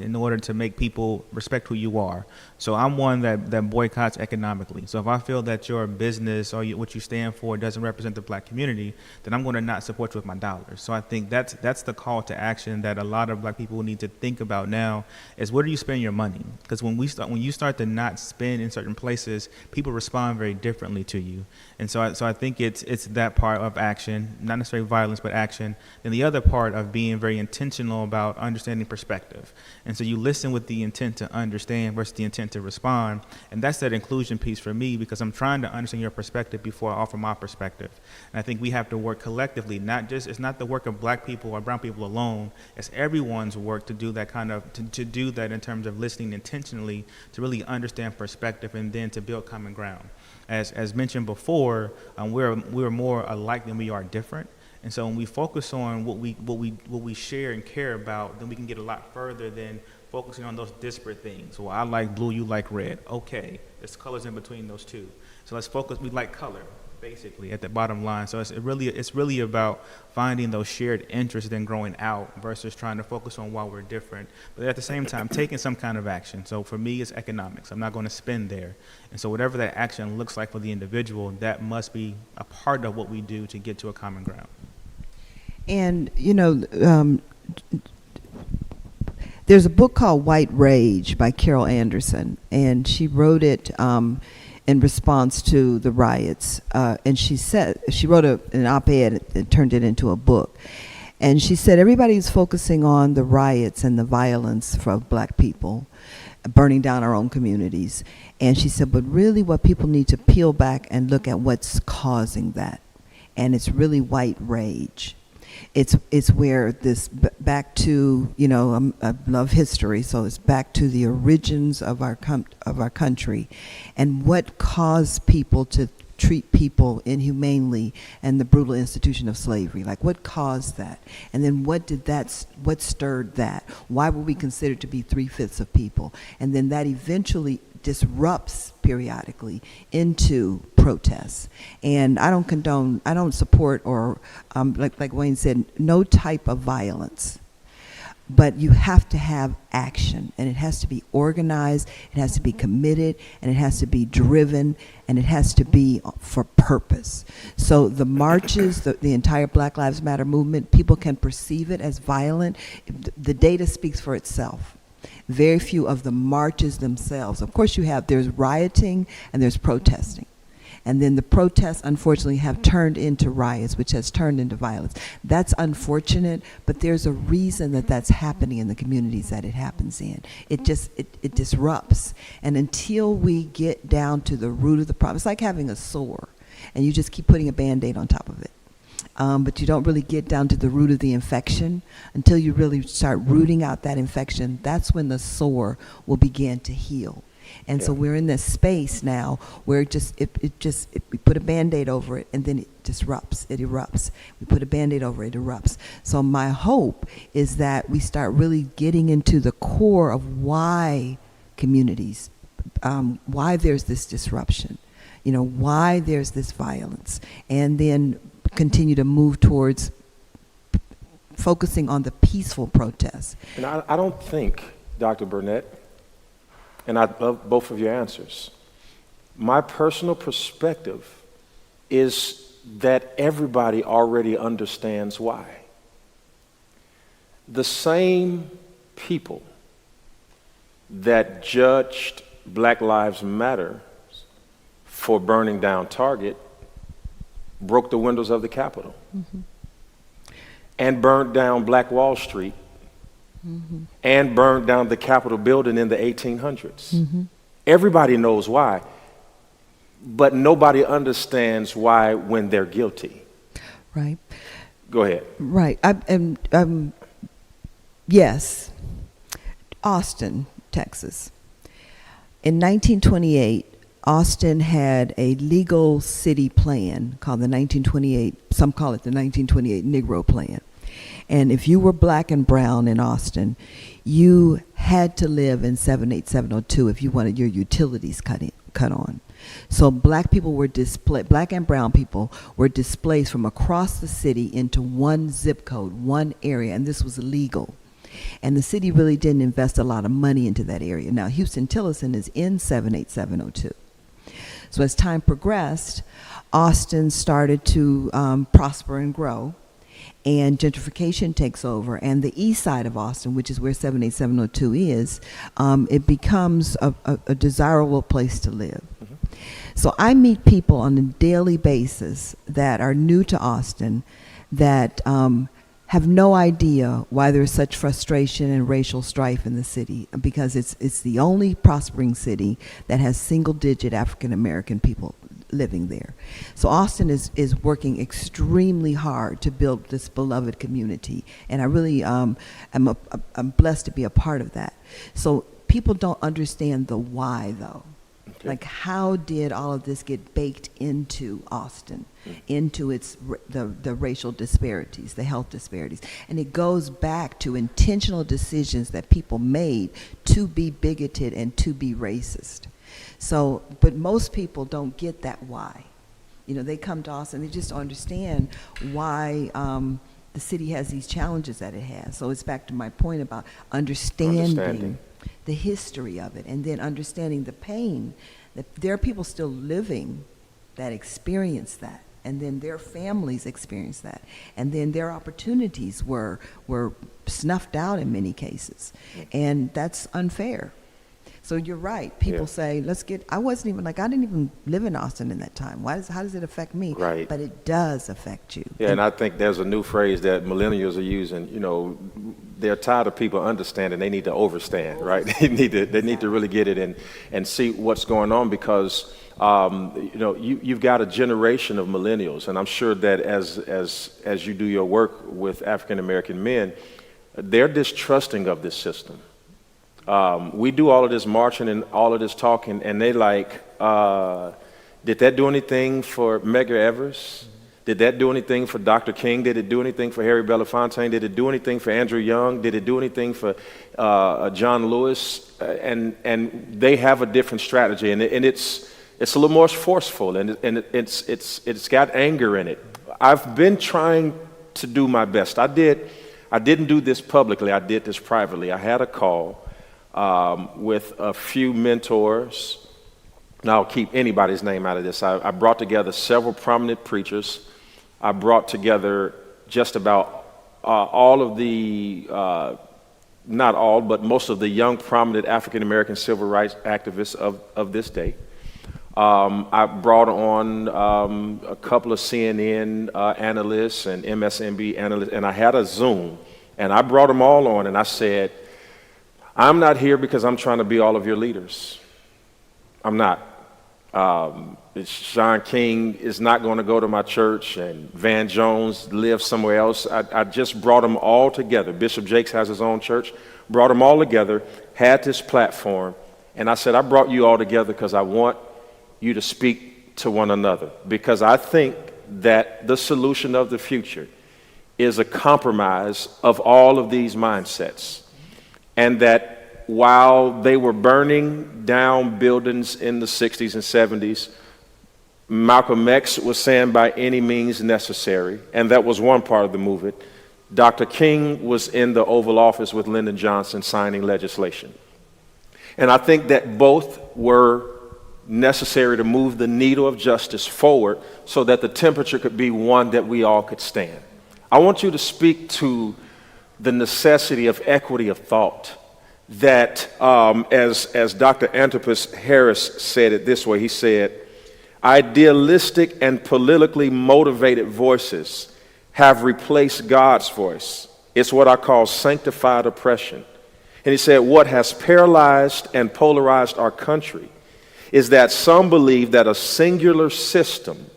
in order to make people respect who you are. So I'm one that boycotts economically. So if I feel that your business or what you stand for doesn't represent the black community, then I'm going to not support you with my dollars. So I think that's the call to action that a lot of black people need to think about now is, where do you spend your money? Because when you start to not spend in certain places, people respond very differently to you. And so I think it's that part of action, not necessarily violence, but action. And the other part of being very intentional about understanding perspective. And so you listen with the intent to understand versus the intent to respond. And that's that inclusion piece for me, because I'm trying to understand your perspective before I offer my perspective. And I think we have to work collectively, it's not the work of black people or brown people alone. It's everyone's work to do that to do that in terms of listening intentionally, to really understand perspective and then to build common ground. As mentioned before, we're more alike than we are different. And so when we focus on what we share and care about, then we can get a lot further than focusing on those disparate things. Well, I like blue, you like red. Okay, there's colors in between those two. So let's focus. We like color, basically, at the bottom line. So it's really about finding those shared interests and growing out versus trying to focus on why we're different. But at the same time, taking some kind of action. So for me, it's economics. I'm not going to spend there. And so whatever that action looks like for the individual, that must be a part of what we do to get to a common ground. And, there's a book called White Rage by Keion Henderson, and she wrote it in response to the riots. And she wrote an op-ed and turned it into a book. And she said everybody's focusing on the riots and the violence for black people, burning down our own communities. And she said, but really what people need to peel back and look at what's causing that. And it's really white rage. It's where this back to, I love history, so it's back to the origins of our country, and what caused people to treat people inhumanely and the brutal institution of slavery. Like, what caused that? And then what stirred that? Why were we considered to be 3/5 of people? And then that eventually disrupts periodically into protests. And I don't support or, like Wayne said, no type of violence. But you have to have action, and it has to be organized, it has to be committed, and it has to be driven, and it has to be for purpose. So the marches, the entire Black Lives Matter movement, people can perceive it as violent. The data speaks for itself. Very few of the marches themselves. Of course, there's rioting and there's protesting. And then the protests, unfortunately, have turned into riots, which has turned into violence. That's unfortunate, but there's a reason that that's happening in the communities that it happens in. It disrupts. And until we get down to the root of the problem, it's like having a sore, and you just keep putting a Band-Aid on top of it. But you don't really get down to the root of the infection. Until you really start rooting out that infection, that's when the sore will begin to heal. And so we're in this space now where we put a Band-Aid over it, and then it disrupts, it erupts. We put a Band-Aid over it, it erupts. So my hope is that we start really getting into the core of why communities, why there's this disruption, why there's this violence, and then continue to move towards focusing on the peaceful protests. And I don't think, Dr. Burnett, and I love both of your answers, my personal perspective is that everybody already understands why. The same people that judged Black Lives Matter for burning down Target broke the windows of the Capitol, and burned down Black Wall Street, and burned down the Capitol building in the 1800s. Everybody knows why, but nobody understands why when they're guilty. Right. Go ahead. Right. Yes. Austin, Texas. In 1928, Austin had a legal city plan called the 1928, some call it the 1928 Negro Plan. And if you were black and brown in Austin, you had to live in 78702 if you wanted your utilities cut on. So black people were black and brown people were displaced from across the city into one zip code, one area, and this was illegal. And the city really didn't invest a lot of money into that area. Now, Houston-Tillotson is in 78702. So as time progressed, Austin started to prosper and grow, and gentrification takes over, and the east side of Austin, which is where 78702 is, it becomes a desirable place to live. So I meet people on a daily basis that are new to Austin that have no idea why there's such frustration and racial strife in the city, because it's the only prospering city that has single-digit African American people living there. So Austin is working extremely hard to build this beloved community, and I really I'm blessed to be a part of that. So people don't understand the why, though. Like, how did all of this get baked into Austin, into the racial disparities, the health disparities? And it goes back to intentional decisions that people made to be bigoted and to be racist. So, but most people don't get that why. You know, they come to Austin, they just don't understand why the city has these challenges that it has. So it's back to my point about understanding the history of it, and then understanding the pain that there are people still living that experience that, and then their families experience that, and then their opportunities were snuffed out in many cases, and that's unfair. So you're right. People say, I didn't even live in Austin in that time. How does it affect me? Right. But it does affect you. Yeah, and I think there's a new phrase that millennials are using. You know, they're tired of people understanding. They need to overstand, right? They need to really get it and see what's going on, because you know, you've got a generation of millennials, and I'm sure that as you do your work with African American men, they're distrusting of this system. We do all of this marching and all of this talking, and they like, did that do anything for Medgar Evers? Did that do anything for Dr. King? Did it do anything for Harry Belafonte? Did it do anything for Andrew Young? Did it do anything for John Lewis? And they have a different strategy, and it's a little more forceful, and it's got anger in it. I've been trying to do my best. I didn't do this publicly. I did this privately. I had a call with a few mentors. Now, I'll keep anybody's name out of this. I brought together several prominent preachers. I brought together just about all of the, not all, but most of the young prominent African-American civil rights activists of this day. I brought on a couple of CNN analysts and MSNBC analysts, and I had a Zoom, and I brought them all on, and I said, I'm not here because I'm trying to be all of your leaders. I'm not. Sean King is not going to go to my church, and Van Jones lives somewhere else. I just brought them all together. Bishop Jakes has his own church. Brought them all together, had this platform, and I said, I brought you all together because I want you to speak to one another, because I think that the solution of the future is a compromise of all of these mindsets. And that while they were burning down buildings in the 60s and 70s, Malcolm X was saying by any means necessary, and that was one part of the movement. Dr. King was in the Oval Office with Lyndon Johnson signing legislation. And I think that both were necessary to move the needle of justice forward so that the temperature could be one that we all could stand. I want you to speak to the necessity of equity of thought, that as Dr. Antipas Harris said it this way, he said, idealistic and politically motivated voices have replaced God's voice. It's what I call sanctified oppression. And he said, what has paralyzed and polarized our country is that some believe that a singular system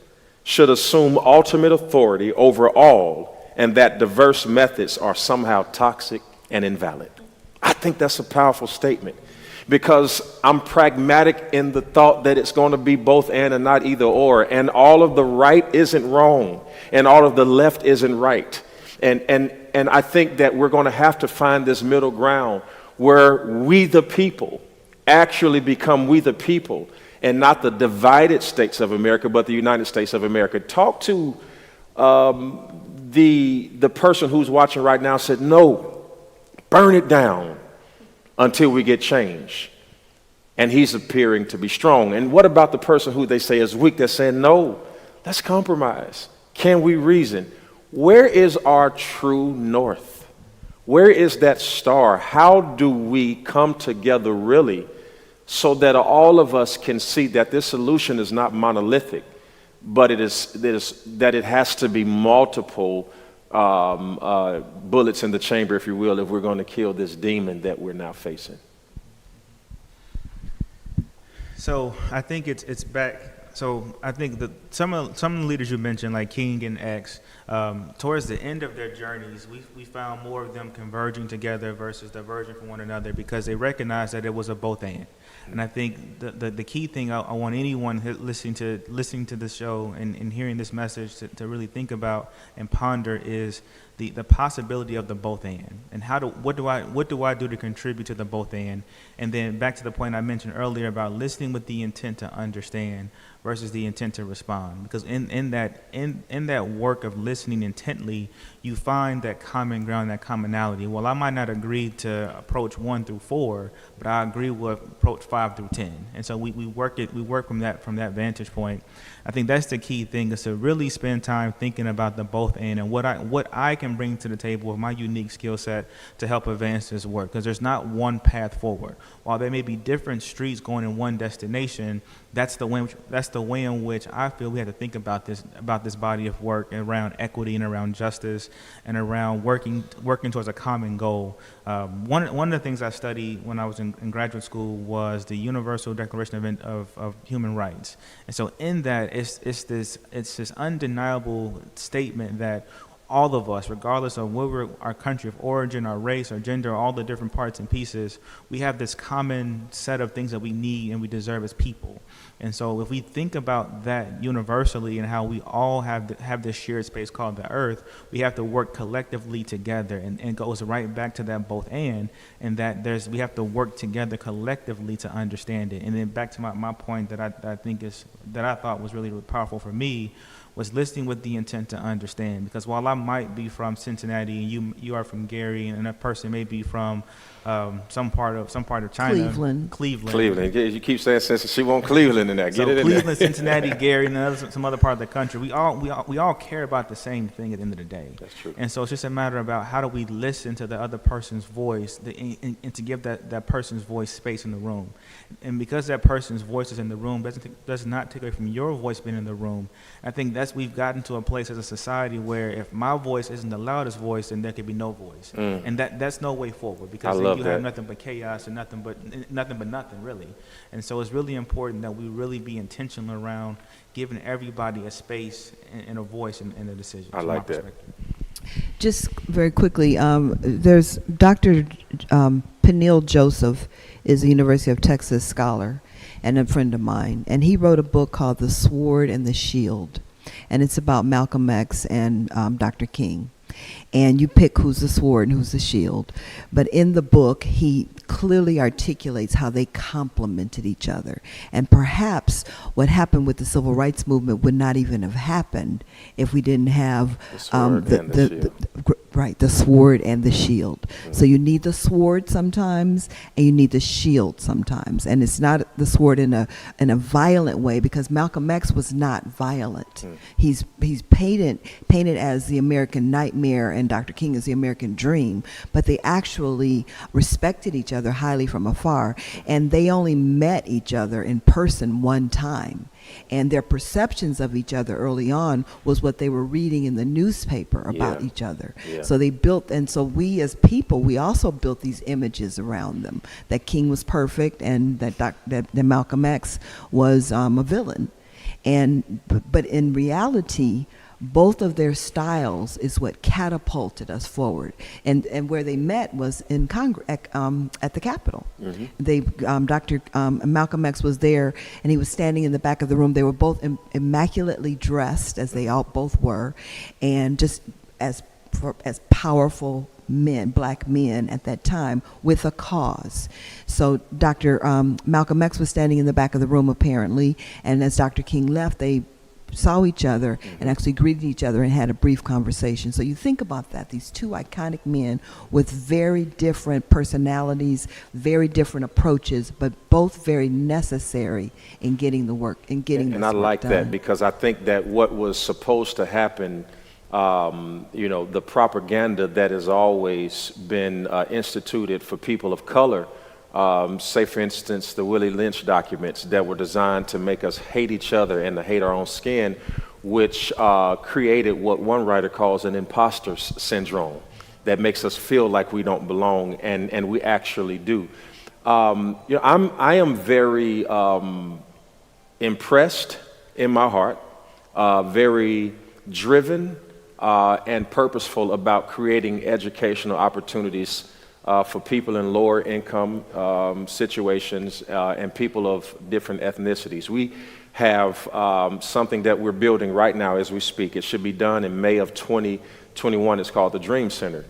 should assume ultimate authority over all, and that diverse methods are somehow toxic and invalid. I think that's a powerful statement, because I'm pragmatic in the thought that it's going to be both and not either or, and all of the right isn't wrong and all of the left isn't right. And I think that we're going to have to find this middle ground where we the people actually become we the people, and not the divided states of America, but the United States of America. Talk to the person who's watching right now, said, no, burn it down until we get change. And he's appearing to be strong. And what about the person who they say is weak, that's saying, no, let's compromise. Can we reason? Where is our true north? Where is that star? How do we come together really so that all of us can see that this solution is not monolithic, but it has to be multiple bullets in the chamber, if you will, if we're going to kill this demon that we're now facing? So I think it's back. So I think that some of the leaders you mentioned, like King and X, towards the end of their journeys, we found more of them converging together versus diverging from one another, because they recognized that it was a both and. And I think the key thing I want anyone listening to this show and hearing this message to really think about and ponder is the possibility of the both and what do I do to contribute to the both and then back to the point I mentioned earlier about listening with the intent to understand versus the intent to respond, because in that work of listening intently, you find that common ground, that commonality. Well, I might not agree to approach 1 through 4, but I agree with approach 5 through 10, and so we work from that vantage point. I think that's the key thing, is to really spend time thinking about the both and what I can bring to the table with my unique skill set to help advance this work, because there's not one path forward. While there may be different streets going in one destination, that's the way in which I feel we have to think about this body of work around equity and around justice and around working towards a common goal. One of the things I studied when I was in graduate school was the Universal Declaration of Human Rights, and so in that it's this undeniable statement that all of us, regardless of where our country of origin, our race, our gender, all the different parts and pieces, we have this common set of things that we need and we deserve as people. And so if we think about that universally and how we all have this shared space called the earth, we have to work collectively together, and it goes right back to that both and that we have to work together collectively to understand it. And then back to my point that I thought was really, really powerful for me, was listening with the intent to understand. Because while I might be from Cincinnati and you are from Gary, and a person may be from some part of China, Cleveland. You keep saying Cincinnati. She want Cleveland in there. Get it in Cleveland, there. Cincinnati, Gary, and some other part of the country. We all care about the same thing at the end of the day. That's true. And so it's just a matter about how do we listen to the other person's voice and to give that person's voice space in the room. And because that person's voice is in the room, does not take away from your voice being in the room. I think we've gotten to a place as a society where if my voice isn't the loudest voice, then there could be no voice. And that's no way forward, because then you have nothing but chaos and nothing but nothing really. And so it's really important that we really be intentional around giving everybody a space and a voice in the decision. I like that. Just very quickly, there's Dr. Peniel Joseph is a University of Texas scholar and a friend of mine, and he wrote a book called The Sword and the Shield, and it's about Malcolm X and Dr. King. And you pick who's the sword and who's the shield. But in the book, he clearly articulates how they complemented each other. And perhaps what happened with the civil rights movement would not even have happened if we didn't have the sword and the shield. Mm-hmm. So you need the sword sometimes, and you need the shield sometimes. And it's not the sword in a violent way, because Malcolm X was not violent. Mm. He's painted as the American nightmare, and Dr. King is the American dream. But they actually respected each other highly from afar, and they only met each other in person one time. And their perceptions of each other early on was what they were reading in the newspaper about each other. Yeah. So they built, and so we as people, we also built these images around them, that King was perfect and that Malcolm X was a villain. But in reality, both of their styles is what catapulted us forward. And where they met was in Congress, at the Capitol. Mm-hmm. Malcolm X was there, and he was standing in the back of the room. They were both immaculately dressed, as they all both were, and just as powerful men, black men at that time, with a cause. So Dr. Malcolm X was standing in the back of the room, apparently, and as Dr. King left, they saw each other and actually greeted each other and had a brief conversation. So you think about that, these two iconic men with very different personalities, very different approaches, but both very necessary in getting the work, in getting this work done. And I like that, because I think that what was supposed to happen, the propaganda that has always been instituted for people of color, say, for instance, the Willie Lynch documents that were designed to make us hate each other and to hate our own skin, which created what one writer calls an imposter syndrome that makes us feel like we don't belong, and we actually do. I am very impressed in my heart, very driven and purposeful about creating educational opportunities for people in lower income situations and people of different ethnicities. We have something that we're building right now as we speak. It should be done in May of 2021. It's called the Dream Center.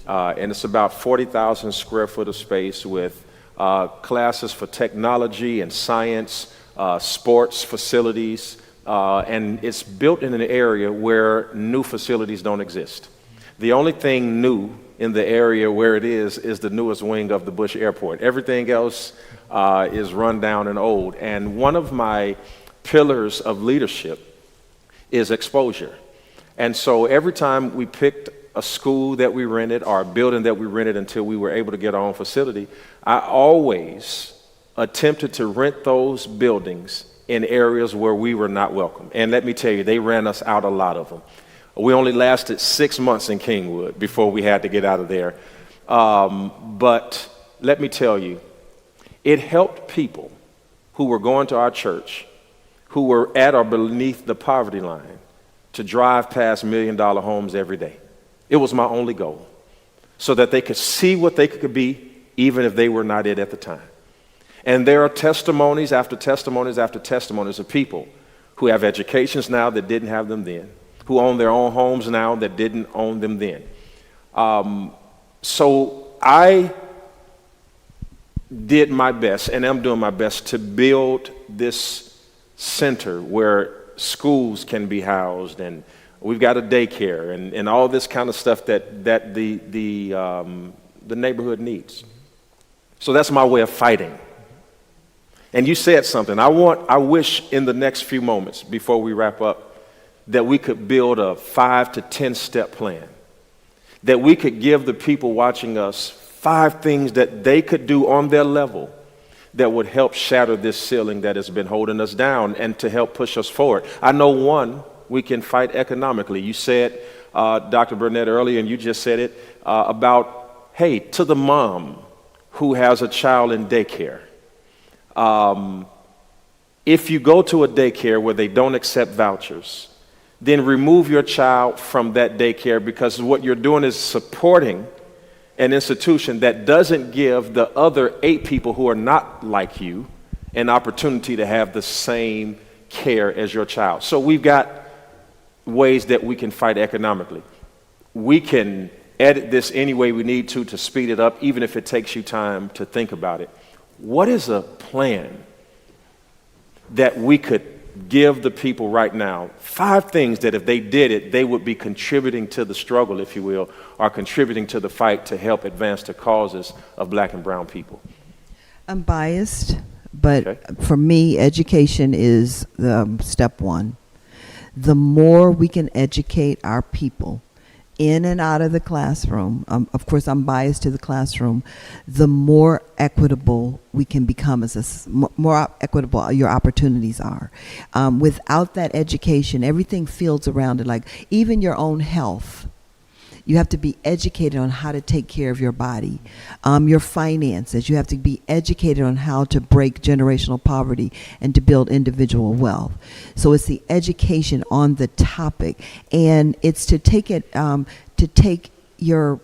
And it's about 40,000 square foot of space with classes for technology and science, sports facilities, and it's built in an area where new facilities don't exist. The only thing new in the area where it is the newest wing of the Bush Airport. Everything else is run down and old. And one of my pillars of leadership is exposure. And so every time we picked a school that we rented or a building that we rented until we were able to get our own facility, I always attempted to rent those buildings in areas where we were not welcome. And let me tell you, they ran us out a lot of them. We only lasted 6 months in Kingwood before we had to get out of there. But let me tell you, it helped people who were going to our church, who were at or beneath the poverty line, to drive past $1 million homes every day. It was my only goal, so that they could see what they could be, even if they were not it at the time. And there are testimonies after testimonies after testimonies of people who have educations now that didn't have them then, who own their own homes now that didn't own them then. So I did my best, and I'm doing my best, to build this center where schools can be housed, and we've got a daycare and all this kind of stuff that the neighborhood needs. So that's my way of fighting. And you said something. I wish in the next few moments before we wrap up that we could build a 5 to 10 step plan, that we could give the people watching us 5 things that they could do on their level that would help shatter this ceiling that has been holding us down and to help push us forward. I know one, we can fight economically. You said, Dr. Burnett, earlier, and you just said it, about, hey, to the mom who has a child in daycare. If you go to a daycare where they don't accept vouchers, then remove your child from that daycare, because what you're doing is supporting an institution that doesn't give the other 8 people who are not like you an opportunity to have the same care as your child. So we've got ways that we can fight economically. We can edit this any way we need to speed it up, even if it takes you time to think about it. What is a plan that we could give the people right now? 5 things that if they did it, they would be contributing to the struggle, if you will, or contributing to the fight to help advance the causes of Black and brown people. I'm biased, but Okay. for me, education is step one. The more we can educate our people in and out of the classroom, of course I'm biased to the classroom, the more equitable we can become, more equitable your opportunities are. Without that education, everything fields around it, like even your own health. You have to be educated on how to take care of your body. Your finances, you have to be educated on how to break generational poverty and to build individual wealth. So it's the education on the topic, and it's to take it, to take your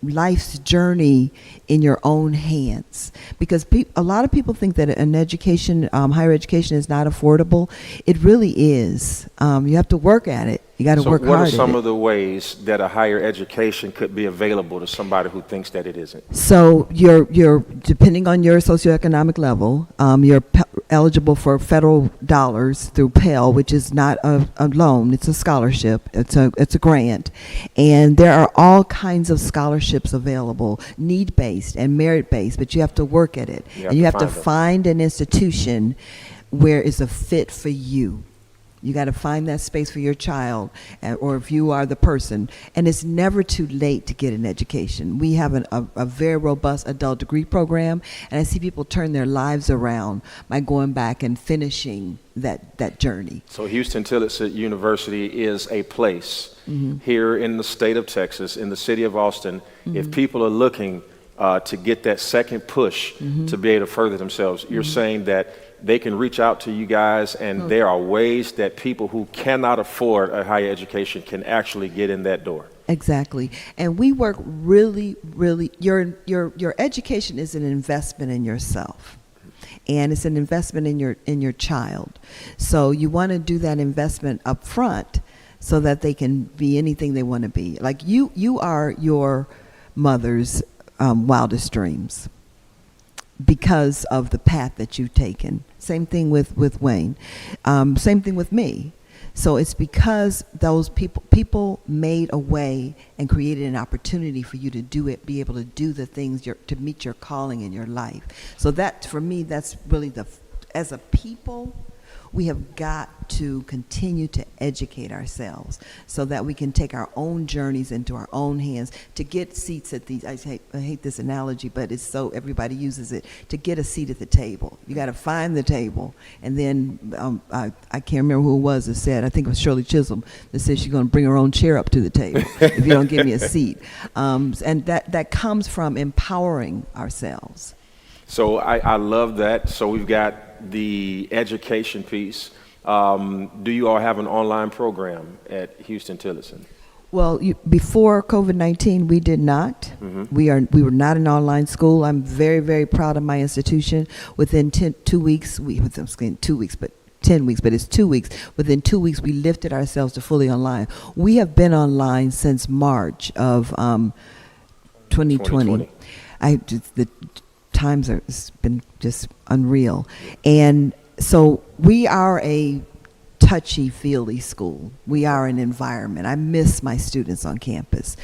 life's journey in your own hands, because a lot of people think that an education, higher education, is not affordable. It really is. You have to work at it. You got to work hard at it. So what are some of the ways that a higher education could be available to somebody who thinks that it isn't? So you're depending on your socioeconomic level, you're eligible for federal dollars through Pell, which is not a loan; it's a scholarship. It's a grant, and there are all kinds of scholarships available, need-based and merit-based. But you have to work at it, and you have to find an institution where it's a fit for you. You got to find that space for your child, or if you are the person. And it's never too late to get an education. We have a very robust adult degree program, and I see people turn their lives around by going back and finishing that journey. So Houston Tillotson University is a place here in the state of Texas, in the city of Austin, if people are looking to get that second push to be able to further themselves. You're saying that they can reach out to you guys, and there are ways that people who cannot afford a higher education can actually get in that door. Exactly. And we work really, really, your education is an investment in yourself. And it's an investment in your child. So you want to do that investment up front so that they can be anything they want to be. Like you are your mother's wildest dreams because of the path that you've taken. Same thing with Wayne. Same thing with me. So it's because those people made a way and created an opportunity for you to do it, be able to do the things to meet your calling in your life. So that, for me, that's really as a people, we have got to continue to educate ourselves so that we can take our own journeys into our own hands to get seats at these, I hate this analogy, but it's so everybody uses it, to get a seat at the table. You got to find the table. And then I can't remember who it was that said, I think it was Shirley Chisholm, that said she's going to bring her own chair up to the table if you don't give me a seat. And that comes from empowering ourselves. So I love that. So we've got the education piece. Do you all have an online program at Houston-Tillerson? Well, before COVID-19, we did not. Mm-hmm. We were not an online school. I'm very, very proud of my institution. Within 2 weeks, 2 weeks, but 10 weeks, but it's 2 weeks. Within 2 weeks, we lifted ourselves to fully online. We have been online since March of 2020. The times it's been just unreal. And so we are a touchy-feely school. We are an environment. I miss my students on campus.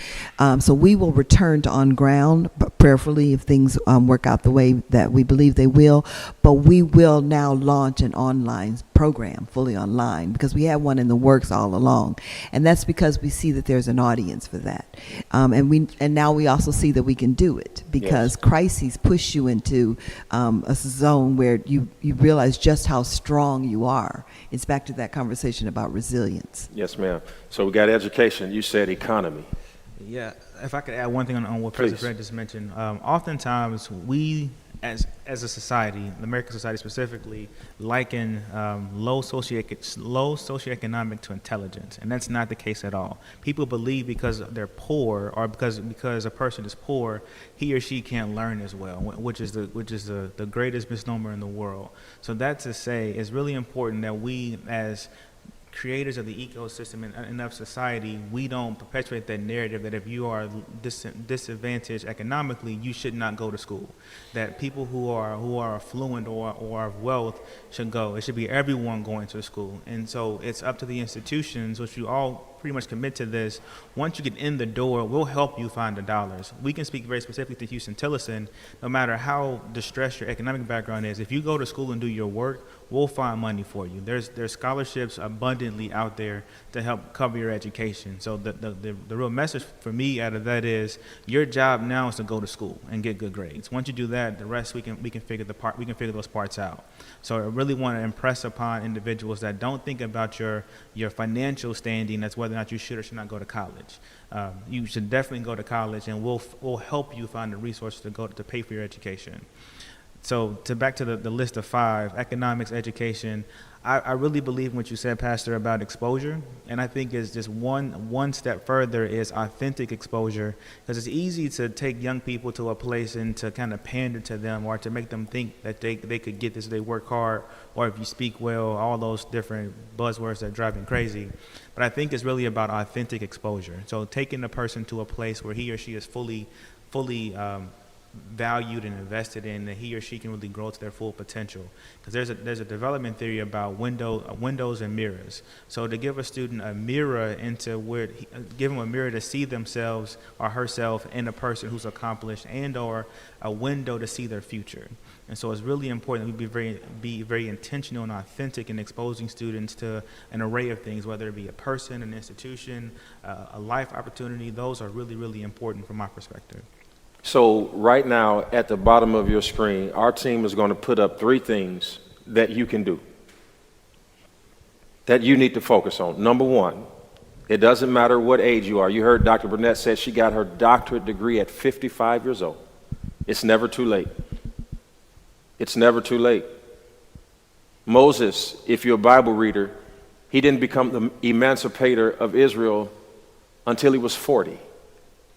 So we will return to on-ground, but prayerfully if things work out the way that we believe they will. But we will now launch an online program, fully online, because we had one in the works all along. And that's because we see that there's an audience for that. And now we also see that we can do it, because crises push you into a zone where you realize just how strong you are. It's back to that conversation about resilience. Yes, ma'am. So we got education. You said economy. Yeah, if I could add one thing on what President Fred just mentioned. Oftentimes we, as a society, the American society specifically, liken low socioeconomic to intelligence, and that's not the case at all. People believe because they're poor, or because a person is poor, he or she can't learn as well, which is the greatest misnomer in the world. So that to say, it's really important that we, as creators of the ecosystem and of society, we don't perpetuate that narrative that if you are disadvantaged economically, you should not go to school. That people who are affluent or of wealth should go. It should be everyone going to school. And so it's up to the institutions, which you all pretty much commit to this. Once you get in the door, we'll help you find the dollars. We can speak very specifically to Houston-Tillerson. No matter how distressed your economic background is, if you go to school and do your work, we'll find money for you. There's scholarships abundantly out there to help cover your education. So the real message for me out of that is your job now is to go to school and get good grades. Once you do that, the rest we can figure those parts out. So I really want to impress upon individuals that don't think about your financial standing as whether or not you should or should not go to college. You should definitely go to college, and we'll help you find the resources to pay for your education. So back to the list of 5, economics, education, I really believe in what you said, Pastor, about exposure. And I think it's just one step further is authentic exposure, because it's easy to take young people to a place and to kind of pander to them or to make them think that they could get this if they work hard, or if you speak well, all those different buzzwords that drive me crazy. But I think it's really about authentic exposure. So taking a person to a place where he or she is fully valued and invested in, that he or she can really grow to their full potential. Because there's a development theory about windows and mirrors. So to give a student a mirror give them a mirror to see themselves or herself in a person who's accomplished, and or a window to see their future. And so it's really important that we be very intentional and authentic in exposing students to an array of things, whether it be a person, an institution, a life opportunity. Those are really, really important from my perspective. So right now, at the bottom of your screen, our team is going to put up 3 things that you can do, that you need to focus on. Number 1, it doesn't matter what age you are. You heard Dr. Burnett said she got her doctorate degree at 55 years old. It's never too late. It's never too late. Moses, if you're a Bible reader, he didn't become the emancipator of Israel until he was 40.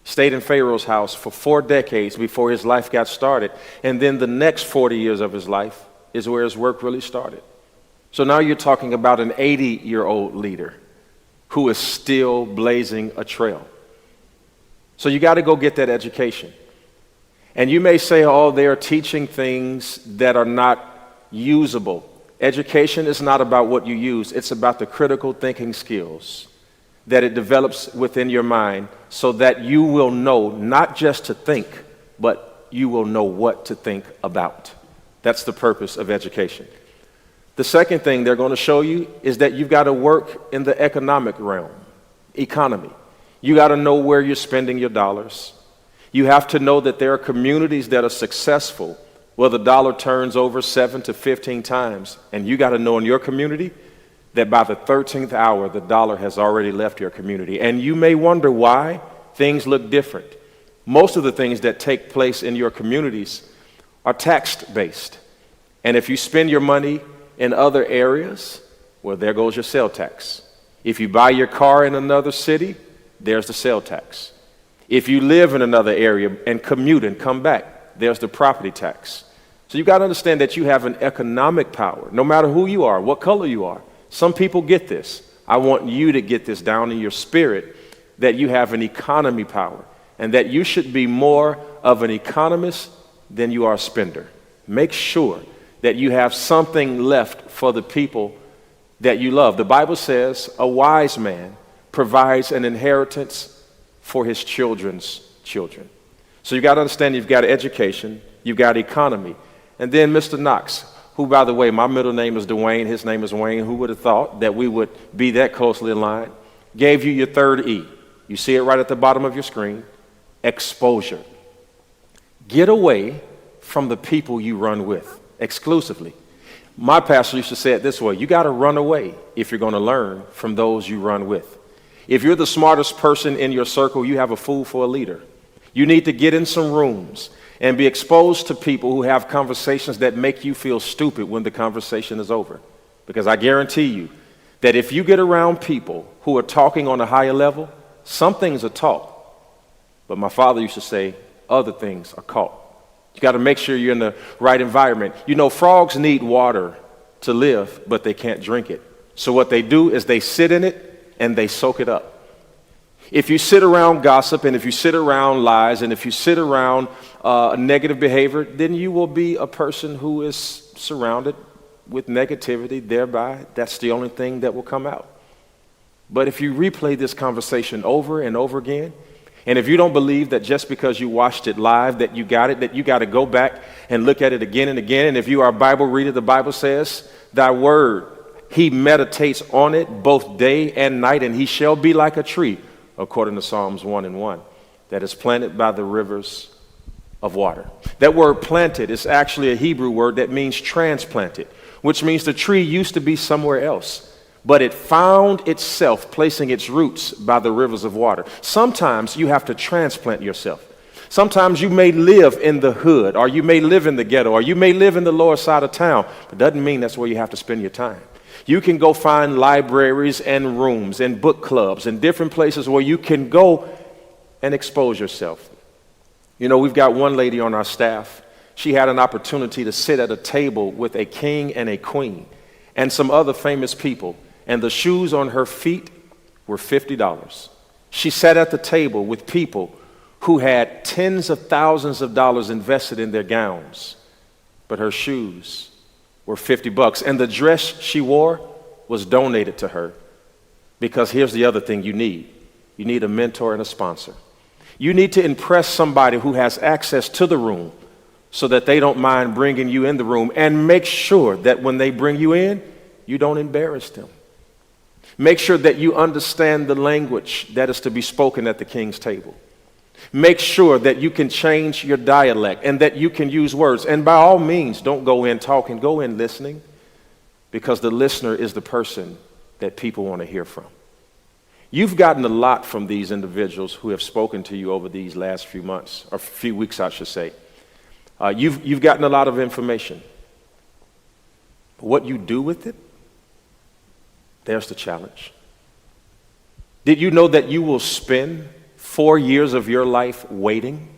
Stayed in Pharaoh's house for 4 decades before his life got started. And then the next 40 years of his life is where his work really started. So now you're talking about an 80-year-old leader who is still blazing a trail. So you got to go get that education. And you may say, oh, they are teaching things that are not usable. Education is not about what you use. It's about the critical thinking skills that it develops within your mind so that you will know not just to think, but you will know what to think about. That's the purpose of education. The second thing they're going to show you is that you've got to work in the economic realm, economy. You got to know where you're spending your dollars. You have to know that there are communities that are successful where the dollar turns over 7 to 15 times. And you got to know in your community that by the 13th hour, the dollar has already left your community. And you may wonder why things look different. Most of the things that take place in your communities are tax-based. And if you spend your money in other areas, well, there goes your sale tax. If you buy your car in another city, there's the sale tax. If you live in another area and commute and come back, there's the property tax. So you've got to understand that you have an economic power, no matter who you are, what color you are. Some people get this. I want you to get this down in your spirit, that you have an economy power and that you should be more of an economist than you are a spender. Make sure that you have something left for the people that you love. The Bible says a wise man provides an inheritance for his children's children. So you've got to understand you've got education, you've got economy. And then Mr. Knox, who, by the way, my middle name is Dwayne, his name is Wayne. Who would have thought that we would be that closely aligned? Gave you your third E. You see it right at the bottom of your screen. Exposure. Get away from the people you run with exclusively. My pastor used to say it this way: you got to run away if you're going to learn from those you run with. If you're the smartest person in your circle, you have a fool for a leader. You need to get in some rooms and be exposed to people who have conversations that make you feel stupid when the conversation is over. Because I guarantee you that if you get around people who are talking on a higher level, some things are taught. But my father used to say, other things are caught. You got to make sure you're in the right environment. You know, frogs need water to live, but they can't drink it. So what they do is they sit in it and they soak it up. If you sit around gossip, and if you sit around lies, and if you sit around negative behavior, then you will be a person who is surrounded with negativity. Thereby, that's the only thing that will come out. But if you replay this conversation over and over again, and if you don't believe that just because you watched it live that you got it, that you got to go back and look at it again and again, and if you are a Bible reader, the Bible says, thy word, he meditates on it both day and night, and he shall be like a tree, according to Psalms 1:1, that is planted by the rivers of water. That word planted is actually a Hebrew word that means transplanted, which means the tree used to be somewhere else, but it found itself placing its roots by the rivers of water. Sometimes you have to transplant yourself. Sometimes you may live in the hood, or you may live in the ghetto, or you may live in the lower side of town, but doesn't mean that's where you have to spend your time. You can go find libraries and rooms and book clubs and different places where you can go and expose yourself. You know, we've got one lady on our staff. She had an opportunity to sit at a table with a king and a queen and some other famous people, and the shoes on her feet were $50. She sat at the table with people who had tens of thousands of dollars invested in their gowns, but her shoes were $50, and the dress she wore was donated to her. Because here's the other thing you need. You need a mentor and a sponsor. You need to impress somebody who has access to the room so that they don't mind bringing you in the room, and make sure that when they bring you in, you don't embarrass them. Make sure that you understand the language that is to be spoken at the king's table. Make sure that you can change your dialect and that you can use words. And by all means, don't go in talking, go in listening, because the listener is the person that people want to hear from. You've gotten a lot from these individuals who have spoken to you over these last few months, or few weeks, I should say. You've gotten a lot of information. But what you do with it, there's the challenge. Did you know that you will spend 4 years of your life waiting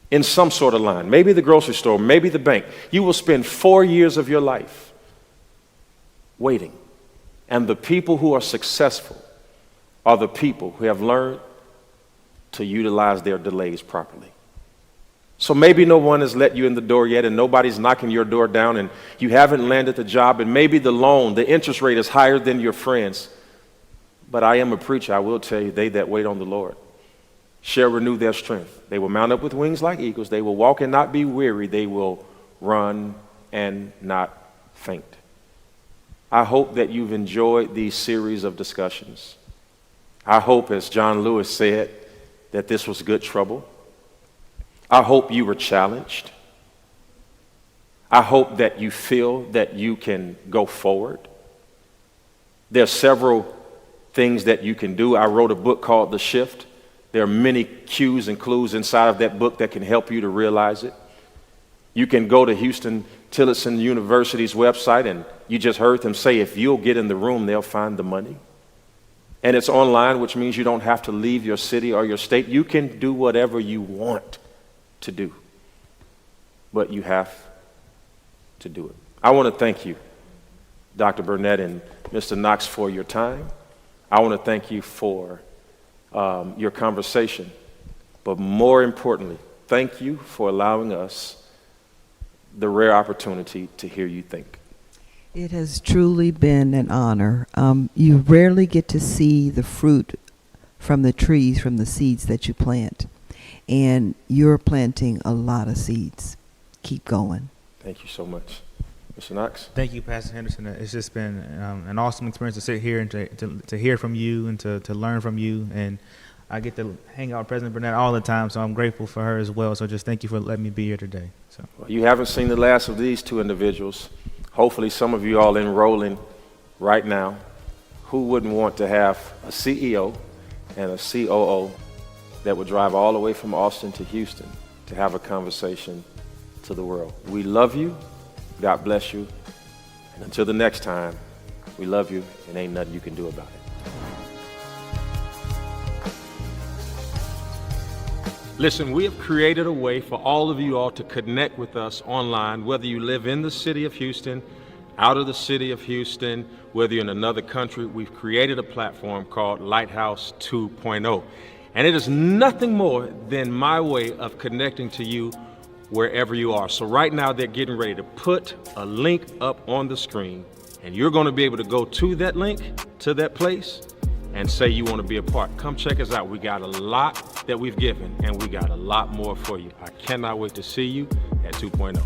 in some sort of line? Maybe the grocery store, maybe the bank. You will spend 4 years of your life waiting. And the people who are successful are the people who have learned to utilize their delays properly. So maybe no one has let you in the door yet, and nobody's knocking your door down, and you haven't landed the job, and maybe the loan, the interest rate is higher than your friends. But I am a preacher. I will tell you, they that wait on the Lord shall renew their strength. They will mount up with wings like eagles. They will walk and not be weary. They will run and not faint. I hope that you've enjoyed these series of discussions. I hope, as John Lewis said, that this was good trouble. I hope you were challenged. I hope that you feel that you can go forward. There are several things that you can do. I wrote a book called The Shift. There are many cues and clues inside of that book that can help you to realize it. You can go to Houston Tillotson University's website, and you just heard them say, if you'll get in the room, they'll find the money. And it's online, which means you don't have to leave your city or your state. You can do whatever you want to do, but you have to do it. I want to thank you, Dr. Burnett and Mr. Knox, for your time. I want to thank you for your conversation, but more importantly, thank you for allowing us the rare opportunity to hear you think. It has truly been an honor. You rarely get to see the fruit from the trees, from the seeds that you plant. And you're planting a lot of seeds. Keep going. Thank you so much. Mr. Knox? Thank you, Pastor Henderson. It's just been an awesome experience to sit here and to hear from you and to learn from you. And I get to hang out with President Burnett all the time, so I'm grateful for her as well. So just thank you for letting me be here today. So. Well, you haven't seen the last of these two individuals. Hopefully some of you all enrolling right now. Who wouldn't want to have a CEO and a COO that would drive all the way from Austin to Houston to have a conversation to the world? We love you. God bless you. And until the next time, we love you, and ain't nothing you can do about it. Listen, we have created a way for all of you all to connect with us online, whether you live in the city of Houston, out of the city of Houston, whether you're in another country. We've created a platform called Lighthouse 2.0. And it is nothing more than my way of connecting to you wherever you are. So right now they're getting ready to put a link up on the screen, and you're going to be able to go to that link, to that place, and say you want to be a part. Come check us out. We got a lot that we've given, and we got a lot more for you. I cannot wait to see you at 2.0.